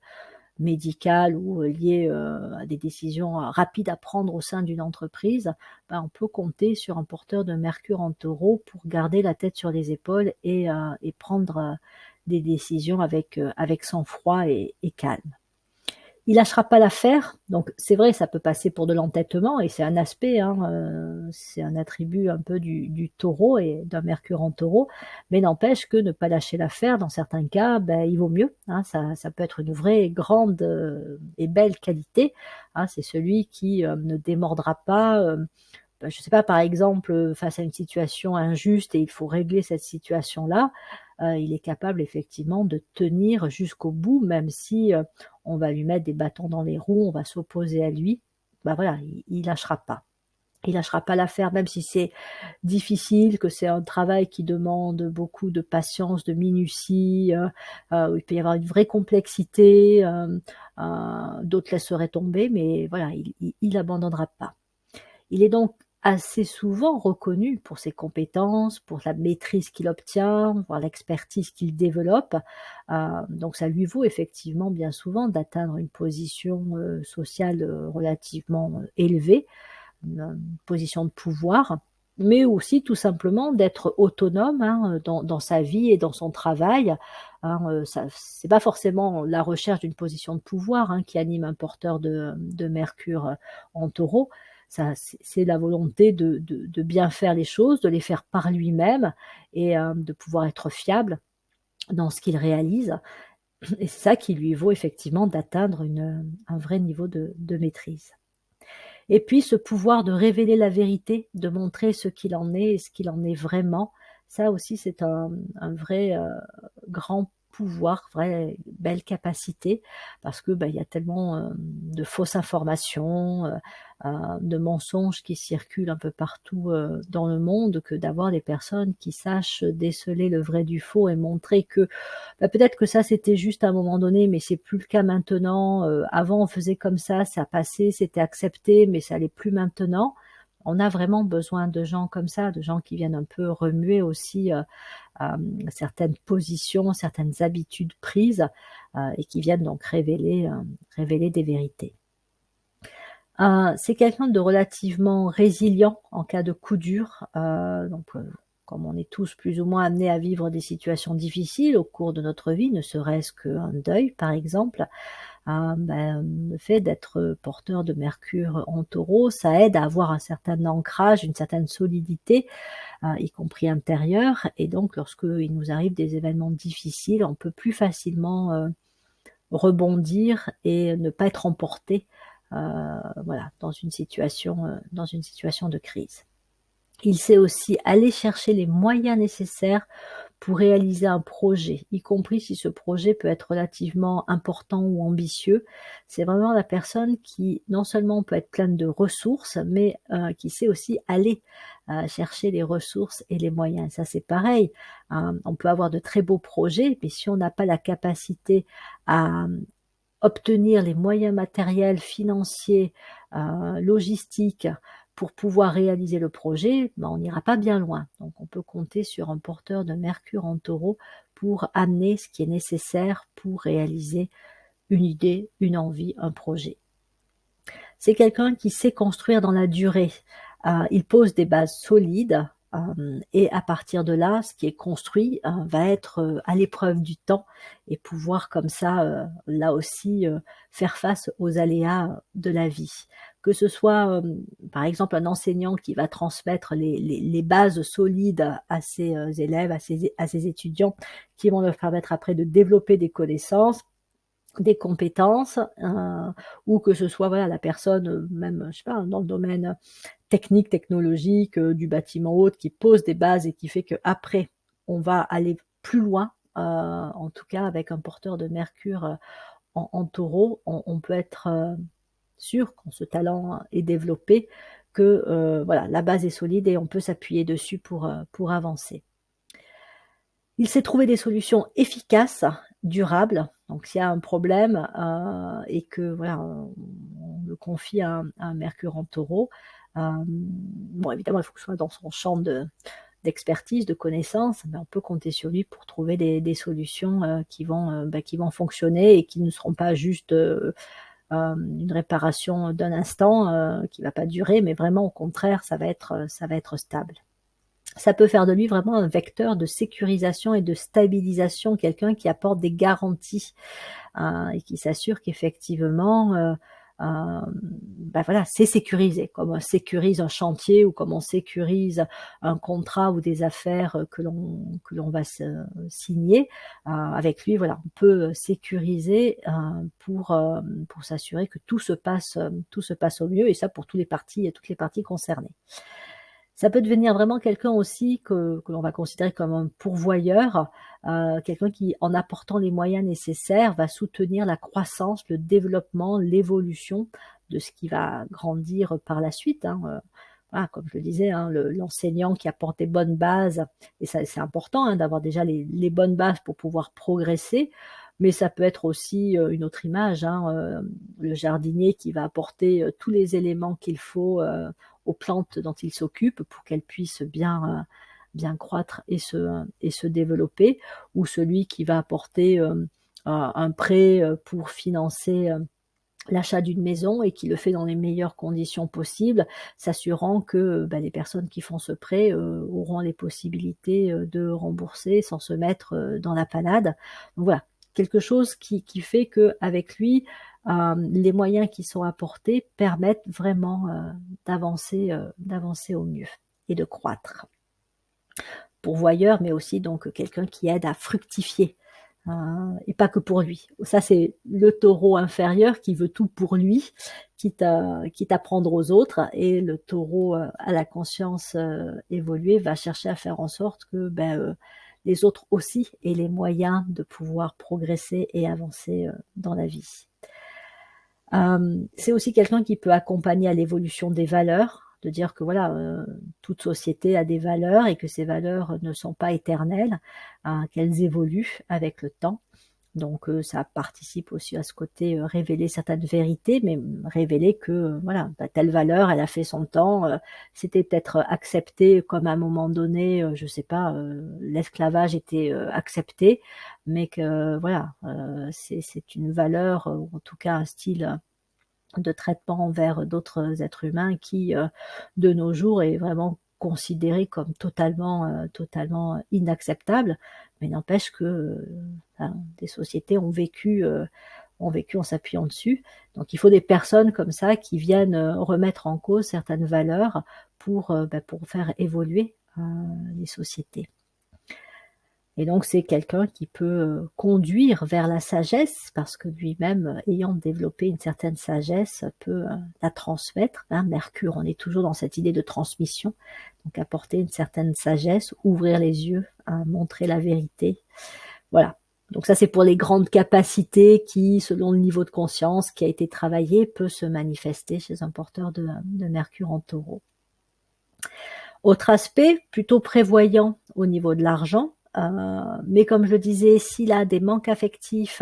Speaker 1: médicales ou liées à des décisions rapides à prendre au sein d'une entreprise, on peut compter sur un porteur de Mercure en Taureau pour garder la tête sur les épaules et prendre des décisions avec sang-froid et calme. Il lâchera pas l'affaire, donc c'est vrai, ça peut passer pour de l'entêtement, et c'est un aspect, hein, c'est un attribut un peu du taureau et d'un Mercure en Taureau, mais n'empêche que ne pas lâcher l'affaire, dans certains cas, il vaut mieux, hein, ça peut être une vraie grande et belle qualité, hein, c'est celui qui ne démordra pas, je ne sais pas, par exemple, face à une situation injuste et il faut régler cette situation-là, il est capable effectivement de tenir jusqu'au bout, même si on va lui mettre des bâtons dans les roues, on va s'opposer à lui. Voilà, il lâchera pas. Il lâchera pas l'affaire, même si c'est difficile, que c'est un travail qui demande beaucoup de patience, de minutie, où il peut y avoir une vraie complexité, d'autres laisseraient tomber, mais voilà, il abandonnera pas. Il est donc assez souvent reconnu pour ses compétences, pour la maîtrise qu'il obtient, pour l'expertise qu'il développe. Donc ça lui vaut effectivement bien souvent d'atteindre une position sociale relativement élevée, une position de pouvoir, mais aussi tout simplement d'être autonome, hein, dans sa vie et dans son travail. Hein, c'est pas forcément la recherche d'une position de pouvoir, hein, qui anime un porteur de Mercure en Taureau. Ça, c'est la volonté de bien faire les choses, de les faire par lui-même et de pouvoir être fiable dans ce qu'il réalise. Et c'est ça qui lui vaut effectivement d'atteindre un vrai niveau de maîtrise. Et puis ce pouvoir de révéler la vérité, de montrer ce qu'il en est et ce qu'il en est vraiment, ça aussi c'est un vrai grand pouvoir, vraie belle capacité, parce que il y a tellement de fausses informations, de mensonges qui circulent un peu partout dans le monde, que d'avoir des personnes qui sachent déceler le vrai du faux et montrer que peut-être que ça c'était juste à un moment donné, mais c'est plus le cas maintenant. Avant on faisait comme ça passait, c'était accepté, mais ça l'est plus maintenant. On a vraiment besoin de gens comme ça, de gens qui viennent un peu remuer aussi certaines positions, certaines habitudes prises, et qui viennent donc révéler des vérités. C'est quelqu'un de relativement résilient en cas de coup dur, comme on est tous plus ou moins amenés à vivre des situations difficiles au cours de notre vie, ne serait-ce qu'un deuil par exemple, le fait d'être porteur de Mercure en Taureau, ça aide à avoir un certain ancrage, une certaine solidité, y compris intérieure, et donc lorsqu'il nous arrive des événements difficiles, on peut plus facilement rebondir et ne pas être emporté, voilà, dans une situation de crise. Il sait aussi aller chercher les moyens nécessaires pour réaliser un projet, y compris si ce projet peut être relativement important ou ambitieux. C'est vraiment la personne qui non seulement peut être pleine de ressources, mais qui sait aussi aller chercher les ressources et les moyens. Ça c'est pareil, on peut avoir de très beaux projets, mais si on n'a pas la capacité à obtenir les moyens matériels, financiers, logistiques pour pouvoir réaliser le projet, on n'ira pas bien loin. Donc on peut compter sur un porteur de Mercure en Taureau pour amener ce qui est nécessaire pour réaliser une idée, une envie, un projet. C'est quelqu'un qui sait construire dans la durée. Il pose des bases solides, et à partir de là, ce qui est construit va être à l'épreuve du temps et pouvoir comme ça, là aussi, faire face aux aléas de la vie. que ce soit, par exemple, un enseignant qui va transmettre les bases solides à ses élèves, à ses étudiants, qui vont leur permettre après de développer des connaissances, des compétences, ou que ce soit voilà la personne, même je sais pas, dans le domaine technique, technologique, du bâtiment ou autre, qui pose des bases et qui fait qu'après on va aller plus loin, en tout cas avec un porteur de Mercure, en Taureau, on peut être, sûr quand ce talent est développé que, voilà, la base est solide et on peut s'appuyer dessus pour avancer. Il sait trouver des solutions efficaces, durables. Donc s'il y a un problème, et que voilà, on le confie à un Mercure en Taureau, bon évidemment il faut que ce soit dans son champ d'expertise, de connaissances, mais on peut compter sur lui pour trouver des solutions, qui vont fonctionner et qui ne seront pas juste, une réparation d'un instant, qui va pas durer, mais vraiment au contraire ça va être stable. Ça peut faire de lui vraiment un vecteur de sécurisation et de stabilisation, quelqu'un qui apporte des garanties, et qui s'assure qu'effectivement, bah voilà, c'est sécurisé, comme on sécurise un chantier ou comme on sécurise un contrat ou des affaires que l'on va signer. Avec lui, voilà, on peut sécuriser, pour s'assurer que tout se passe au mieux, et ça pour tous les parties, toutes les parties concernées. Ça peut devenir vraiment quelqu'un aussi que l'on va considérer comme un pourvoyeur, quelqu'un qui, en apportant les moyens nécessaires, va soutenir la croissance, le développement, l'évolution de ce qui va grandir par la suite, hein, voilà, comme je le disais, hein, l'enseignant qui apporte des bonnes bases, et ça c'est important, hein, d'avoir déjà les bonnes bases pour pouvoir progresser, mais ça peut être aussi, une autre image, hein, le jardinier qui va apporter, tous les éléments qu'il faut, aux plantes dont il s'occupe pour qu'elles puissent bien croître et se développer, ou celui qui va apporter, un prêt, pour financer, l'achat d'une maison et qui le fait dans les meilleures conditions possibles, s'assurant que, bah, les personnes qui font ce prêt, auront les possibilités, de rembourser sans se mettre, dans la panade. Donc voilà, quelque chose qui fait qu'avec lui, les moyens qui sont apportés permettent vraiment, d'avancer au mieux et de croître. Pourvoyeur, mais aussi donc quelqu'un qui aide à fructifier, et pas que pour lui. Ça, c'est le taureau inférieur qui veut tout pour lui, quitte à prendre aux autres, et le taureau, à la conscience, évoluée, va chercher à faire en sorte que ben, les autres aussi aient les moyens de pouvoir progresser et avancer, dans la vie. C'est aussi quelqu'un qui peut accompagner à l'évolution des valeurs, de dire que voilà, toute société a des valeurs et que ces valeurs ne sont pas éternelles, qu'elles évoluent avec le temps. Donc ça participe aussi à ce côté, révéler certaines vérités, mais révéler que, voilà, bah, telle valeur, elle a fait son temps, c'était peut-être accepté comme à un moment donné, je sais pas, l'esclavage était, accepté, mais que voilà, c'est une valeur, ou en tout cas un style de traitement envers d'autres êtres humains qui, de nos jours, est vraiment considéré comme totalement inacceptable. Mais n'empêche que, enfin, des sociétés ont vécu en s'appuyant dessus. Donc il faut des personnes comme ça qui viennent, remettre en cause certaines valeurs pour faire évoluer, les sociétés. Et donc c'est quelqu'un qui peut, conduire vers la sagesse, parce que lui-même, ayant développé une certaine sagesse, peut, la transmettre, hein. Mercure, on est toujours dans cette idée de transmission, donc apporter une certaine sagesse, ouvrir les yeux, montrer la vérité. Voilà. Donc ça, c'est pour les grandes capacités qui, selon le niveau de conscience qui a été travaillé, peut se manifester chez un porteur de Mercure en Taureau. Autre aspect, plutôt prévoyant au niveau de l'argent, mais comme je le disais, s'il a des manques affectifs,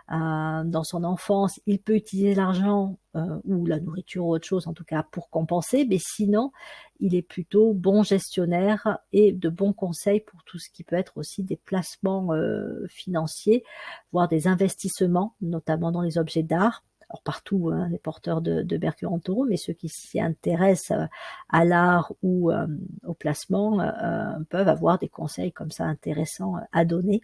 Speaker 1: dans son enfance, il peut utiliser l'argent, ou la nourriture ou autre chose en tout cas pour compenser, mais sinon, il est plutôt bon gestionnaire et de bons conseils pour tout ce qui peut être aussi des placements, financiers, voire des investissements, notamment dans les objets d'art. Alors partout, hein, les porteurs de Mercure en Taureau, mais ceux qui s'y intéressent, à l'art ou, au placement, peuvent avoir des conseils comme ça intéressants, à donner.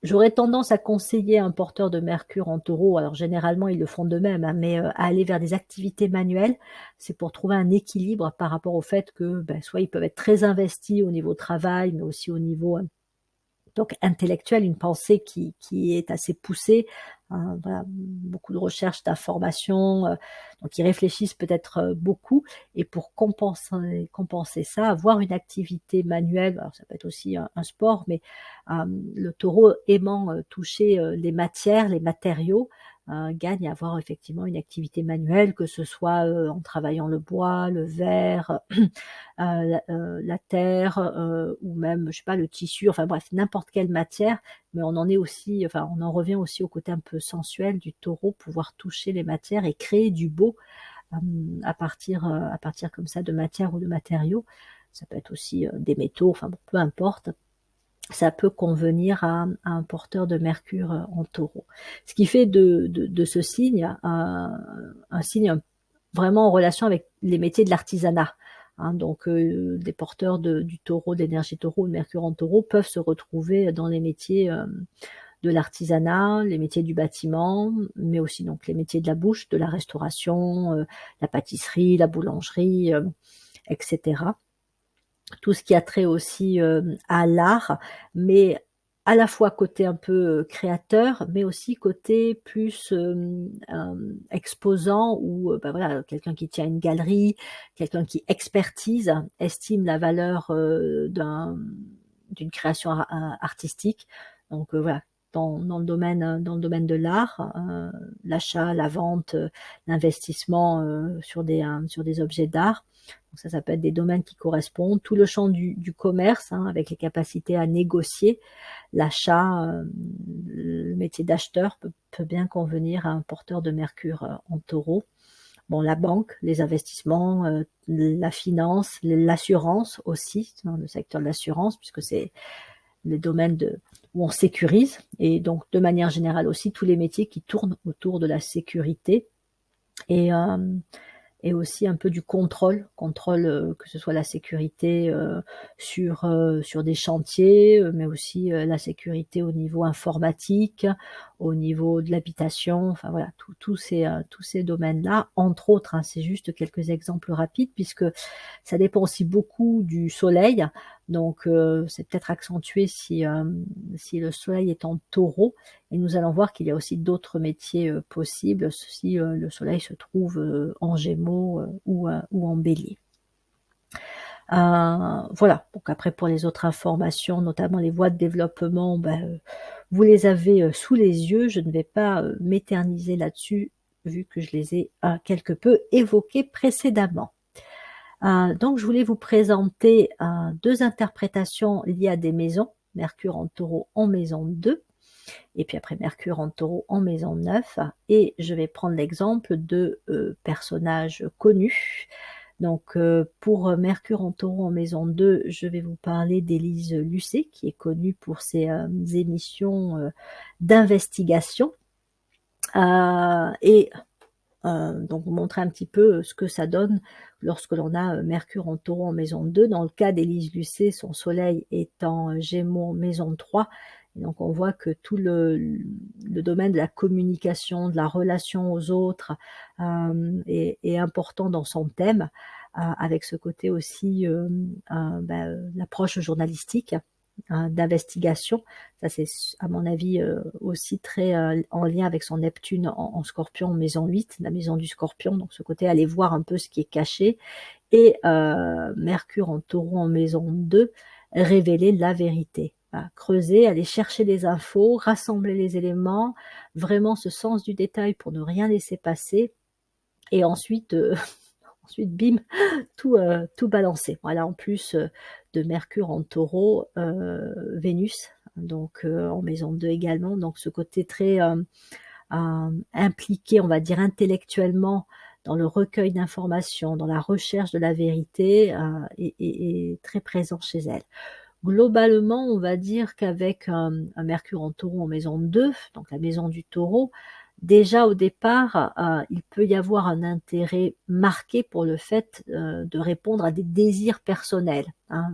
Speaker 1: J'aurais tendance à conseiller un porteur de Mercure en Taureau, alors généralement ils le font d'eux-mêmes, hein, mais à aller vers des activités manuelles. C'est pour trouver un équilibre par rapport au fait que, soit ils peuvent être très investis au niveau travail, mais aussi au niveau, donc intellectuel, une pensée qui est assez poussée, voilà, beaucoup de recherches, d'informations, donc ils réfléchissent peut-être, beaucoup, et pour compenser ça, avoir une activité manuelle, alors ça peut être aussi un sport, mais le Taureau aimant, toucher, les matières, les matériaux, gagne à avoir effectivement une activité manuelle, que ce soit, en travaillant le bois, le verre, la terre, ou même, je sais pas, le tissu, enfin bref, n'importe quelle matière, mais on en revient aussi au côté un peu sensuel du Taureau, pouvoir toucher les matières et créer du beau, à partir comme ça de matières ou de matériaux. Ça peut être aussi, des métaux, enfin bon, peu importe. Ça peut convenir à un porteur de Mercure, en Taureau. Ce qui fait de ce signe un signe vraiment en relation avec les métiers de l'artisanat, hein. Donc, des porteurs du Taureau, d'énergie Taureau, de Mercure en Taureau, peuvent se retrouver dans les métiers, de l'artisanat, les métiers du bâtiment, mais aussi donc les métiers de la bouche, de la restauration, la pâtisserie, la boulangerie, etc. Tout ce qui a trait aussi, à l'art, mais à la fois côté un peu, créateur, mais aussi côté plus, exposant, ou, voilà, quelqu'un qui tient une galerie, quelqu'un qui expertise, estime la valeur, d'une création artistique. Donc, voilà, dans le domaine de l'art, l'achat, la vente, l'investissement, sur des objets d'art. Donc ça peut être des domaines qui correspondent. Tout le champ du commerce, hein, avec les capacités à négocier, l'achat, le métier d'acheteur peut bien convenir à un porteur de Mercure, en Taureau. Bon, la banque, les investissements, la finance, l'assurance aussi, dans le secteur de l'assurance, puisque c'est les domaines où on sécurise, et donc de manière générale aussi tous les métiers qui tournent autour de la sécurité. Et, et aussi un peu du contrôle, que ce soit la sécurité, sur des chantiers, mais aussi, la sécurité au niveau informatique, au niveau de l'habitation, enfin voilà, tous ces domaines-là, entre autres, hein. C'est juste quelques exemples rapides, puisque ça dépend aussi beaucoup du soleil, donc c'est peut-être accentué si le soleil est en Taureau, et nous allons voir qu'il y a aussi d'autres métiers, possibles si, le soleil se trouve, en Gémeaux, ou en Bélier. Voilà, donc après pour les autres informations, notamment les voies de développement, vous les avez, sous les yeux. Je ne vais pas, m'éterniser là-dessus, vu que je les ai, quelque peu évoquées précédemment. Donc je voulais vous présenter, 2 interprétations liées à des maisons, Mercure en Taureau en maison 2, et puis après Mercure en Taureau en maison 9, et je vais prendre l'exemple de, personnages connus. Donc, pour, Mercure en Taureau en maison 2, je vais vous parler d'Élise Lucet, qui est connue pour ses, émissions, d'investigation, et donc vous montrer un petit peu ce que ça donne lorsque l'on a, Mercure en Taureau en maison 2. Dans le cas d'Élise Lucet, son soleil est en Gémeaux en maison 3, et donc on voit que tout le domaine de la communication, de la relation aux autres, est important dans son thème, avec ce côté aussi, l'approche journalistique, d'investigation. Ça, c'est à mon avis, aussi très, en lien avec son Neptune en Scorpion, maison 8, la maison du Scorpion, donc ce côté aller voir un peu ce qui est caché, et Mercure en Taureau en maison 2, révéler la vérité. Voilà, creuser, aller chercher des infos, rassembler les éléments, vraiment ce sens du détail pour ne rien laisser passer, et ensuite, ensuite bim, tout balancer. Voilà, en plus, de Mercure en Taureau, Vénus, donc en maison 2 également, donc ce côté très, impliqué, on va dire intellectuellement, dans le recueil d'informations, dans la recherche de la vérité, est très présent chez elle. Globalement, on va dire qu'avec un Mercure en Taureau en maison 2, donc la maison du Taureau, déjà au départ, il peut y avoir un intérêt marqué pour le fait, de répondre à des désirs personnels, hein.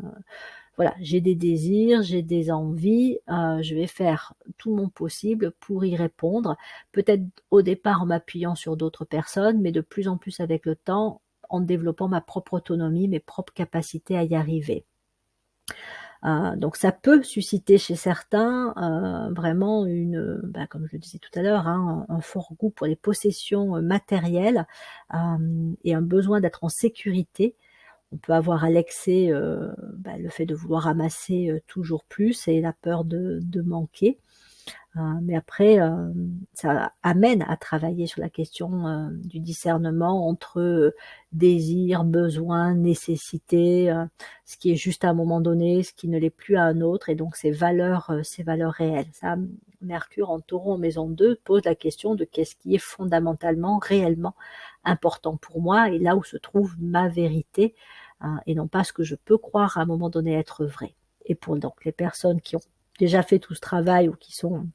Speaker 1: voilà, j'ai des désirs, j'ai des envies, je vais faire tout mon possible pour y répondre. Peut-être au départ en m'appuyant sur d'autres personnes, mais de plus en plus avec le temps, en développant ma propre autonomie, mes propres capacités à y arriver. Donc ça peut susciter chez certains, vraiment bah, comme je le disais tout à l'heure, hein, un fort goût pour les possessions, matérielles, et un besoin d'être en sécurité. On peut avoir à l'excès, bah, le fait de vouloir amasser, toujours plus et la peur de manquer. Mais après, ça amène à travailler sur la question, du discernement entre, désir, besoin, nécessité, ce qui est juste à un moment donné, ce qui ne l'est plus à un autre et donc ces valeurs réelles. Ça, Mercure en Taureau en maison 2 pose la question de qu'est-ce qui est fondamentalement, réellement important pour moi et là où se trouve ma vérité, et non pas ce que je peux croire à un moment donné être vrai. Et pour donc les personnes qui ont déjà fait tout ce travail ou qui sont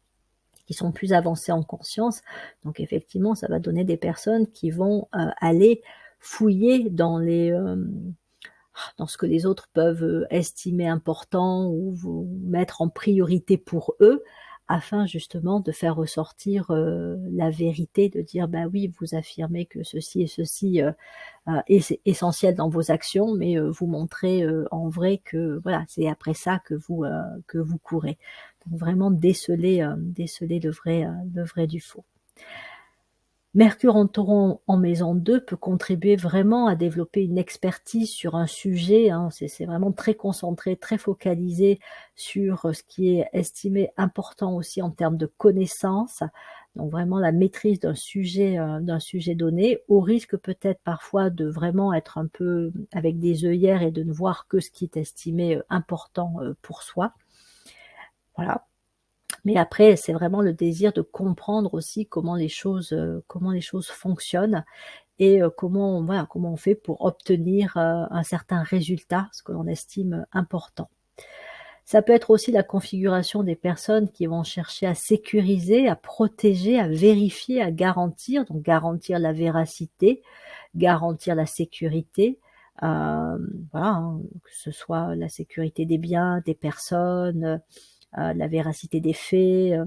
Speaker 1: plus avancés en conscience. Donc effectivement, ça va donner des personnes qui vont, aller fouiller dans ce que les autres peuvent, estimer important ou vous mettre en priorité pour eux, afin justement de faire ressortir, la vérité, de dire: «Bah oui, vous affirmez que ceci et ceci, est essentiel dans vos actions, mais vous montrez, en vrai que voilà, c'est après ça que vous courez». Donc vraiment déceler le vrai du faux. Mercure en Taureau en maison 2 peut contribuer vraiment à développer une expertise sur un sujet, hein. C'est vraiment très concentré, très focalisé sur, ce qui est estimé important aussi en termes de connaissances. Donc vraiment la maîtrise d'un sujet donné, au risque peut-être parfois de vraiment être un peu avec des œillères et de ne voir que ce qui est estimé, important, pour soi. Voilà. Mais après, c'est vraiment le désir de comprendre aussi comment les choses fonctionnent et voilà, comment on fait pour obtenir, un certain résultat, ce que l'on estime important. Ça peut être aussi la configuration des personnes qui vont chercher à sécuriser, à protéger, à vérifier, à garantir, donc garantir la véracité, garantir la sécurité, voilà, hein, que ce soit la sécurité des biens, des personnes, la véracité des faits,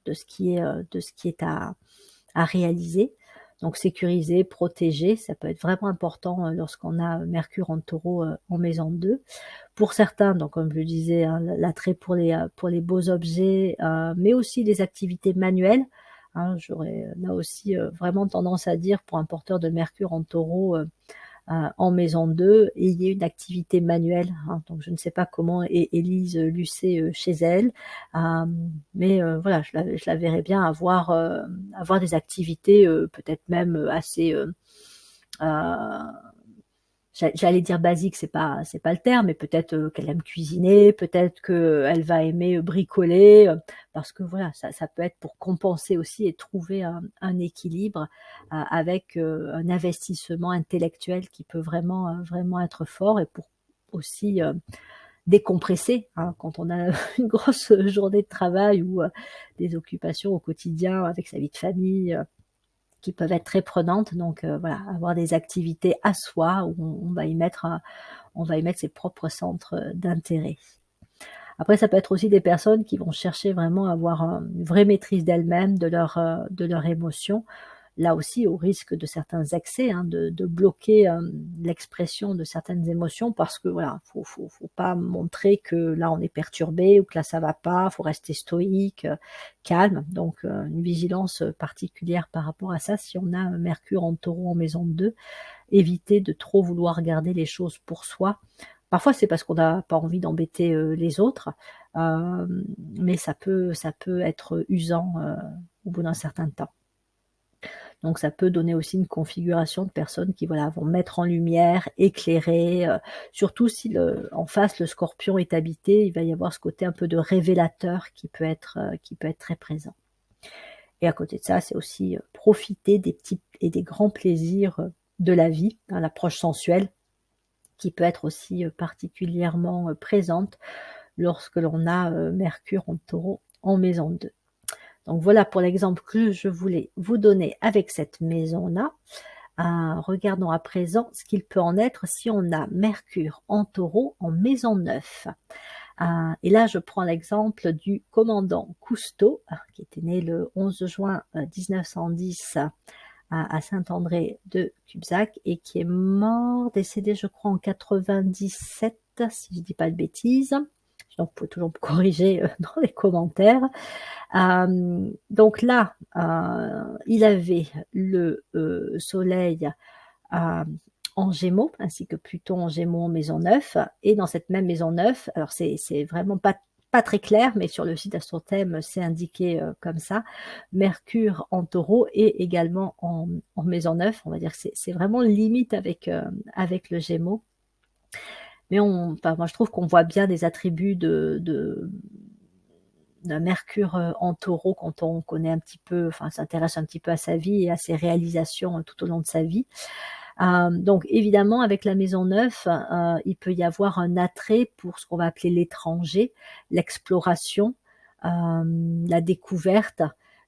Speaker 1: de ce qui est à réaliser. Donc sécuriser, protéger, ça peut être vraiment important, lorsqu'on a Mercure en Taureau, en maison 2. Pour certains, donc comme je le disais, hein, l'attrait pour les beaux objets, mais aussi les activités manuelles, hein. J'aurais là aussi, vraiment tendance à dire pour un porteur de Mercure en Taureau, en maison 2, ayez une activité manuelle, hein. Donc je ne sais pas comment est Élise Lucet, chez elle, mais voilà, je la verrais bien avoir des activités, peut-être même, assez, j'allais dire basique, c'est pas le terme, mais peut-être, qu'elle aime cuisiner, peut-être qu'elle va aimer, bricoler, parce que voilà, ça peut être pour compenser aussi et trouver un équilibre, avec, un investissement intellectuel qui peut vraiment être fort et pour aussi, décompresser, hein. Quand on a une grosse journée de travail ou, des occupations au quotidien avec sa vie de famille, qui peuvent être très prenantes, donc voilà, avoir des activités à soi où on va y mettre ses propres centres, d'intérêt. Après ça peut être aussi des personnes qui vont chercher vraiment à avoir une vraie maîtrise d'elles-mêmes, de leurs émotions. Là aussi au risque de certains excès, hein, de bloquer, l'expression de certaines émotions parce que voilà, faut pas montrer que là on est perturbé ou que là ça va pas, faut rester stoïque, calme. Donc une vigilance, particulière par rapport à ça si on a, Mercure en Taureau en maison 2. Éviter de trop vouloir garder les choses pour soi. Parfois c'est parce qu'on n'a pas envie d'embêter, les autres, mais ça peut être usant, au bout d'un certain temps. Donc ça peut donner aussi une configuration de personnes qui, voilà, vont mettre en lumière, éclairer, surtout si en face le Scorpion est habité, il va y avoir ce côté un peu de révélateur qui peut être très présent. Et à côté de ça, c'est aussi, profiter des petits et des grands plaisirs, de la vie, hein, l'approche sensuelle qui peut être aussi, particulièrement, présente lorsque l'on a, Mercure en Taureau en maison 2. Donc voilà pour l'exemple que je voulais vous donner avec cette maison-là. Regardons à présent ce qu'il peut en être si on a Mercure en Taureau en maison 9. Et là, je prends l'exemple du commandant Cousteau, qui était né le 11 juin 1910 à Saint-André de Cubzac et qui est mort, décédé, je crois, en 97, si je ne dis pas de bêtises. Donc, vous pouvez toujours me corriger dans les commentaires. Donc là, il avait le soleil en Gémeaux, ainsi que Pluton en Gémeaux en maison 9. Et dans cette même maison 9, alors c'est vraiment pas très clair, mais sur le site AstroThème, c'est indiqué comme ça, Mercure en Taureau et également en maison 9. On va dire que c'est vraiment limite avec le Gémeaux. Mais moi, je trouve qu'on voit bien des attributs de Mercure en Taureau quand on connaît un petit peu, enfin s'intéresse un petit peu à sa vie et à ses réalisations tout au long de sa vie. Donc évidemment, avec la maison 9, il peut y avoir un attrait pour ce qu'on va appeler l'étranger, l'exploration, la découverte,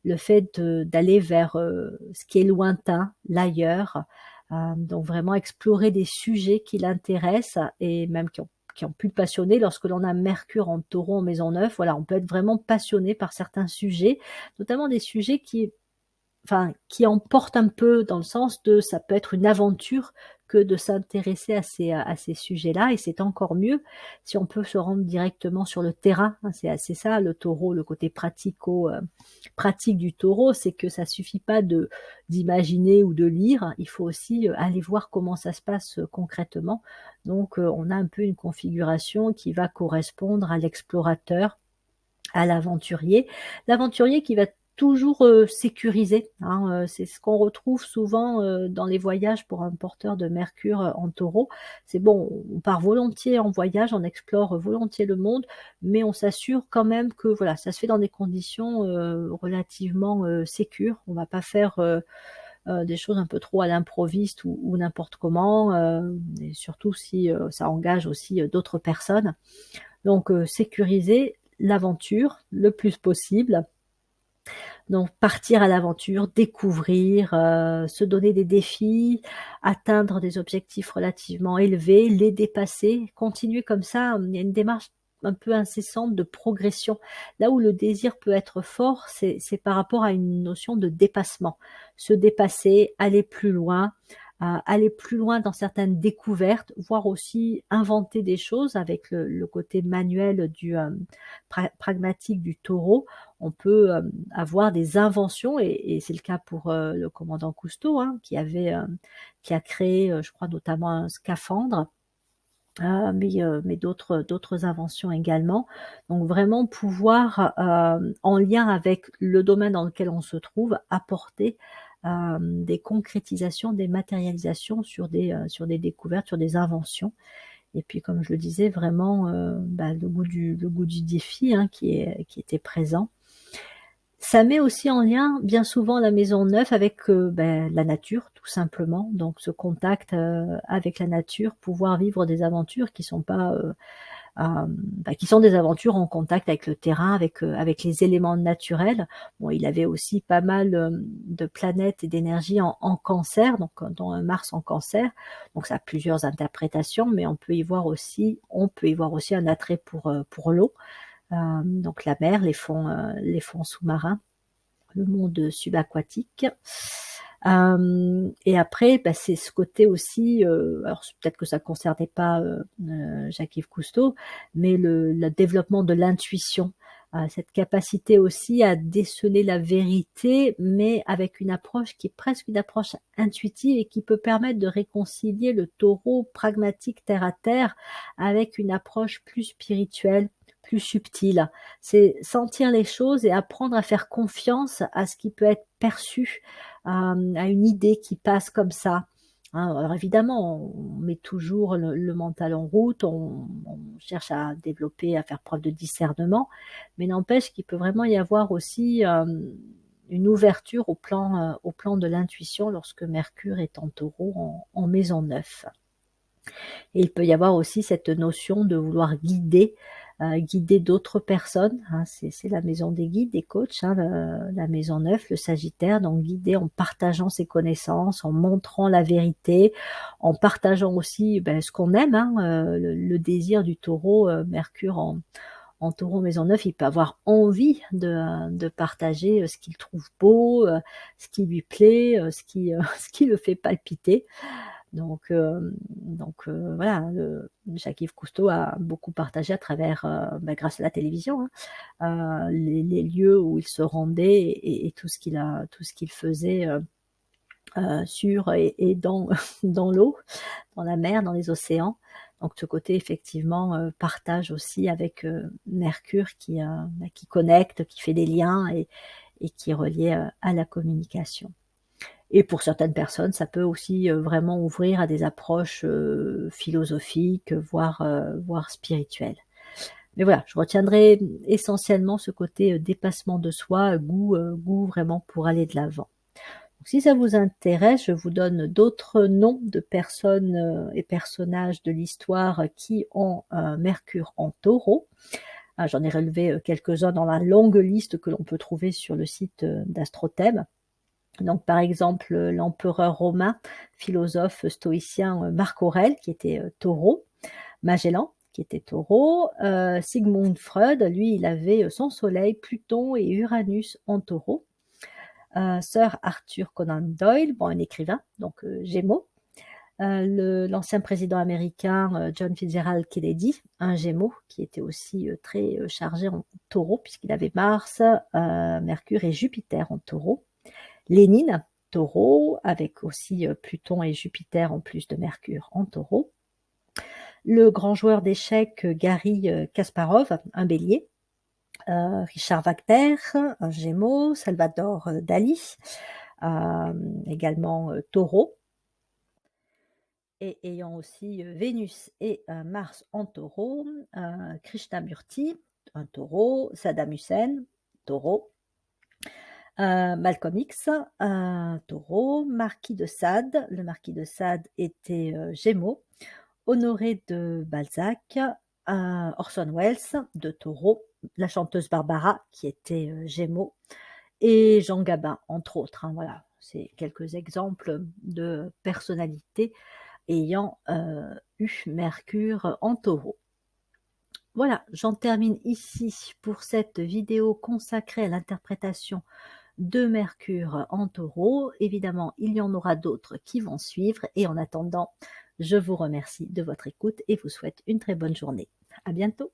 Speaker 1: le fait d'aller vers ce qui est lointain, l'ailleurs. Donc vraiment explorer des sujets qui l'intéressent et même qui ont pu le passionner. Lorsque l'on a Mercure en Taureau en maison 9, voilà, on peut être vraiment passionné par certains sujets, notamment des sujets qui emportent un peu dans le sens de ça peut être une aventure que de s'intéresser à ces sujets-là, et c'est encore mieux si on peut se rendre directement sur le terrain. C'est ça le taureau, le côté pratique du taureau, c'est que ça suffit pas d'imaginer ou de lire, il faut aussi aller voir comment ça se passe concrètement. Donc on a un peu une configuration qui va correspondre à l'explorateur, à l'aventurier qui va toujours sécurisé. C'est ce qu'on retrouve souvent dans les voyages pour un porteur de Mercure en Taureau. C'est bon, on part volontiers en voyage, on explore volontiers le monde, mais on s'assure quand même que voilà, ça se fait dans des conditions relativement sécures. On va pas faire des choses un peu trop à l'improviste ou n'importe comment, et surtout si ça engage aussi d'autres personnes. Donc sécuriser l'aventure le plus possible. Donc partir à l'aventure, découvrir, se donner des défis, atteindre des objectifs relativement élevés, les dépasser, continuer comme ça. Il y a une démarche un peu incessante de progression. Là où le désir peut être fort, c'est par rapport à une notion de dépassement. Se dépasser, aller plus loin dans certaines découvertes, voire aussi inventer des choses avec le côté manuel pragmatique du taureau. On peut avoir des inventions, et c'est le cas pour le commandant Cousteau, qui a créé, je crois, notamment un scaphandre, mais d'autres inventions également. Donc vraiment pouvoir, en lien avec le domaine dans lequel on se trouve, apporter des concrétisations, des matérialisations sur des découvertes, sur des inventions. Et puis, comme je le disais, vraiment le goût du défi qui était présent. Ça met aussi en lien bien souvent la maison 9 avec la nature, tout simplement. Donc ce contact avec la nature, pouvoir vivre des aventures qui sont pas qui sont des aventures en contact avec le terrain, avec les éléments naturels. Bon, il avait aussi pas mal de planètes et d'énergie en Cancer, donc dont un Mars en Cancer. Donc ça a plusieurs interprétations, mais on peut y voir aussi un attrait pour l'eau. Donc la mer, les fonds sous-marins, le monde subaquatique. Et après, c'est ce côté aussi, alors peut-être que ça ne concernait pas Jacques-Yves Cousteau, mais le développement de l'intuition, cette capacité aussi à déceler la vérité, mais avec une approche qui est presque une approche intuitive et qui peut permettre de réconcilier le taureau pragmatique terre à terre avec une approche plus spirituelle, plus subtile. C'est sentir les choses et apprendre à faire confiance à ce qui peut être perçu, à une idée qui passe comme ça. Alors évidemment, on met toujours le mental en route, on cherche à développer, à faire preuve de discernement, mais n'empêche qu'il peut vraiment y avoir aussi une ouverture au plan de l'intuition lorsque Mercure est en Taureau en maison 9. Et il peut y avoir aussi cette notion de vouloir guider guider d'autres personnes, hein, c'est la maison des guides, des coachs, hein, la maison 9, le Sagittaire, donc guider en partageant ses connaissances, en montrant la vérité, en partageant aussi ce qu'on aime, hein, le désir du taureau, Mercure en taureau maison 9, il peut avoir envie de partager ce qu'il trouve beau, ce qui lui plaît, ce qui le fait palpiter. Donc voilà, Jacques-Yves Cousteau a beaucoup partagé à travers, grâce à la télévision, hein, les lieux où il se rendait et tout ce qu'il faisait sur et dans, dans l'eau, dans la mer, dans les océans. Donc ce côté effectivement partage aussi avec Mercure qui connecte, qui fait des liens et qui est relié à la communication. Et pour certaines personnes, ça peut aussi vraiment ouvrir à des approches philosophiques, voire spirituelles. Mais voilà, je retiendrai essentiellement ce côté dépassement de soi, goût vraiment pour aller de l'avant. Si ça vous intéresse, je vous donne d'autres noms de personnes et personnages de l'histoire qui ont Mercure en taureau. J'en ai relevé quelques-uns dans la longue liste que l'on peut trouver sur le site d'Astrothème. Donc par exemple l'empereur romain, philosophe stoïcien Marc Aurèle qui était taureau, Magellan qui était taureau, Sigmund Freud, lui il avait son soleil, Pluton et Uranus en taureau. Sir Arthur Conan Doyle, un écrivain, donc Gémeaux. L'ancien président américain John Fitzgerald Kennedy, un Gémeaux, qui était aussi très chargé en taureau, puisqu'il avait Mars, Mercure et Jupiter en taureau. Lénine, taureau, avec aussi Pluton et Jupiter en plus de Mercure en taureau. Le grand joueur d'échecs Garry Kasparov, un bélier. Richard Wagner, un Gémeaux, Salvador Dali, également taureau, et ayant aussi Vénus et Mars en taureau, Krishnamurti, un taureau, Saddam Hussein, taureau, Malcolm X, un taureau, Marquis de Sade, le Marquis de Sade était Gémeaux, Honoré de Balzac, Orson Welles de taureau, la chanteuse Barbara qui était Gémeaux, et Jean Gabin, entre autres. Hein, voilà, c'est quelques exemples de personnalités ayant eu Mercure en taureau. Voilà, j'en termine ici pour cette vidéo consacrée à l'interprétation de Mercure en taureau. Évidemment, il y en aura d'autres qui vont suivre. Et en attendant, je vous remercie de votre écoute et vous souhaite une très bonne journée. À bientôt.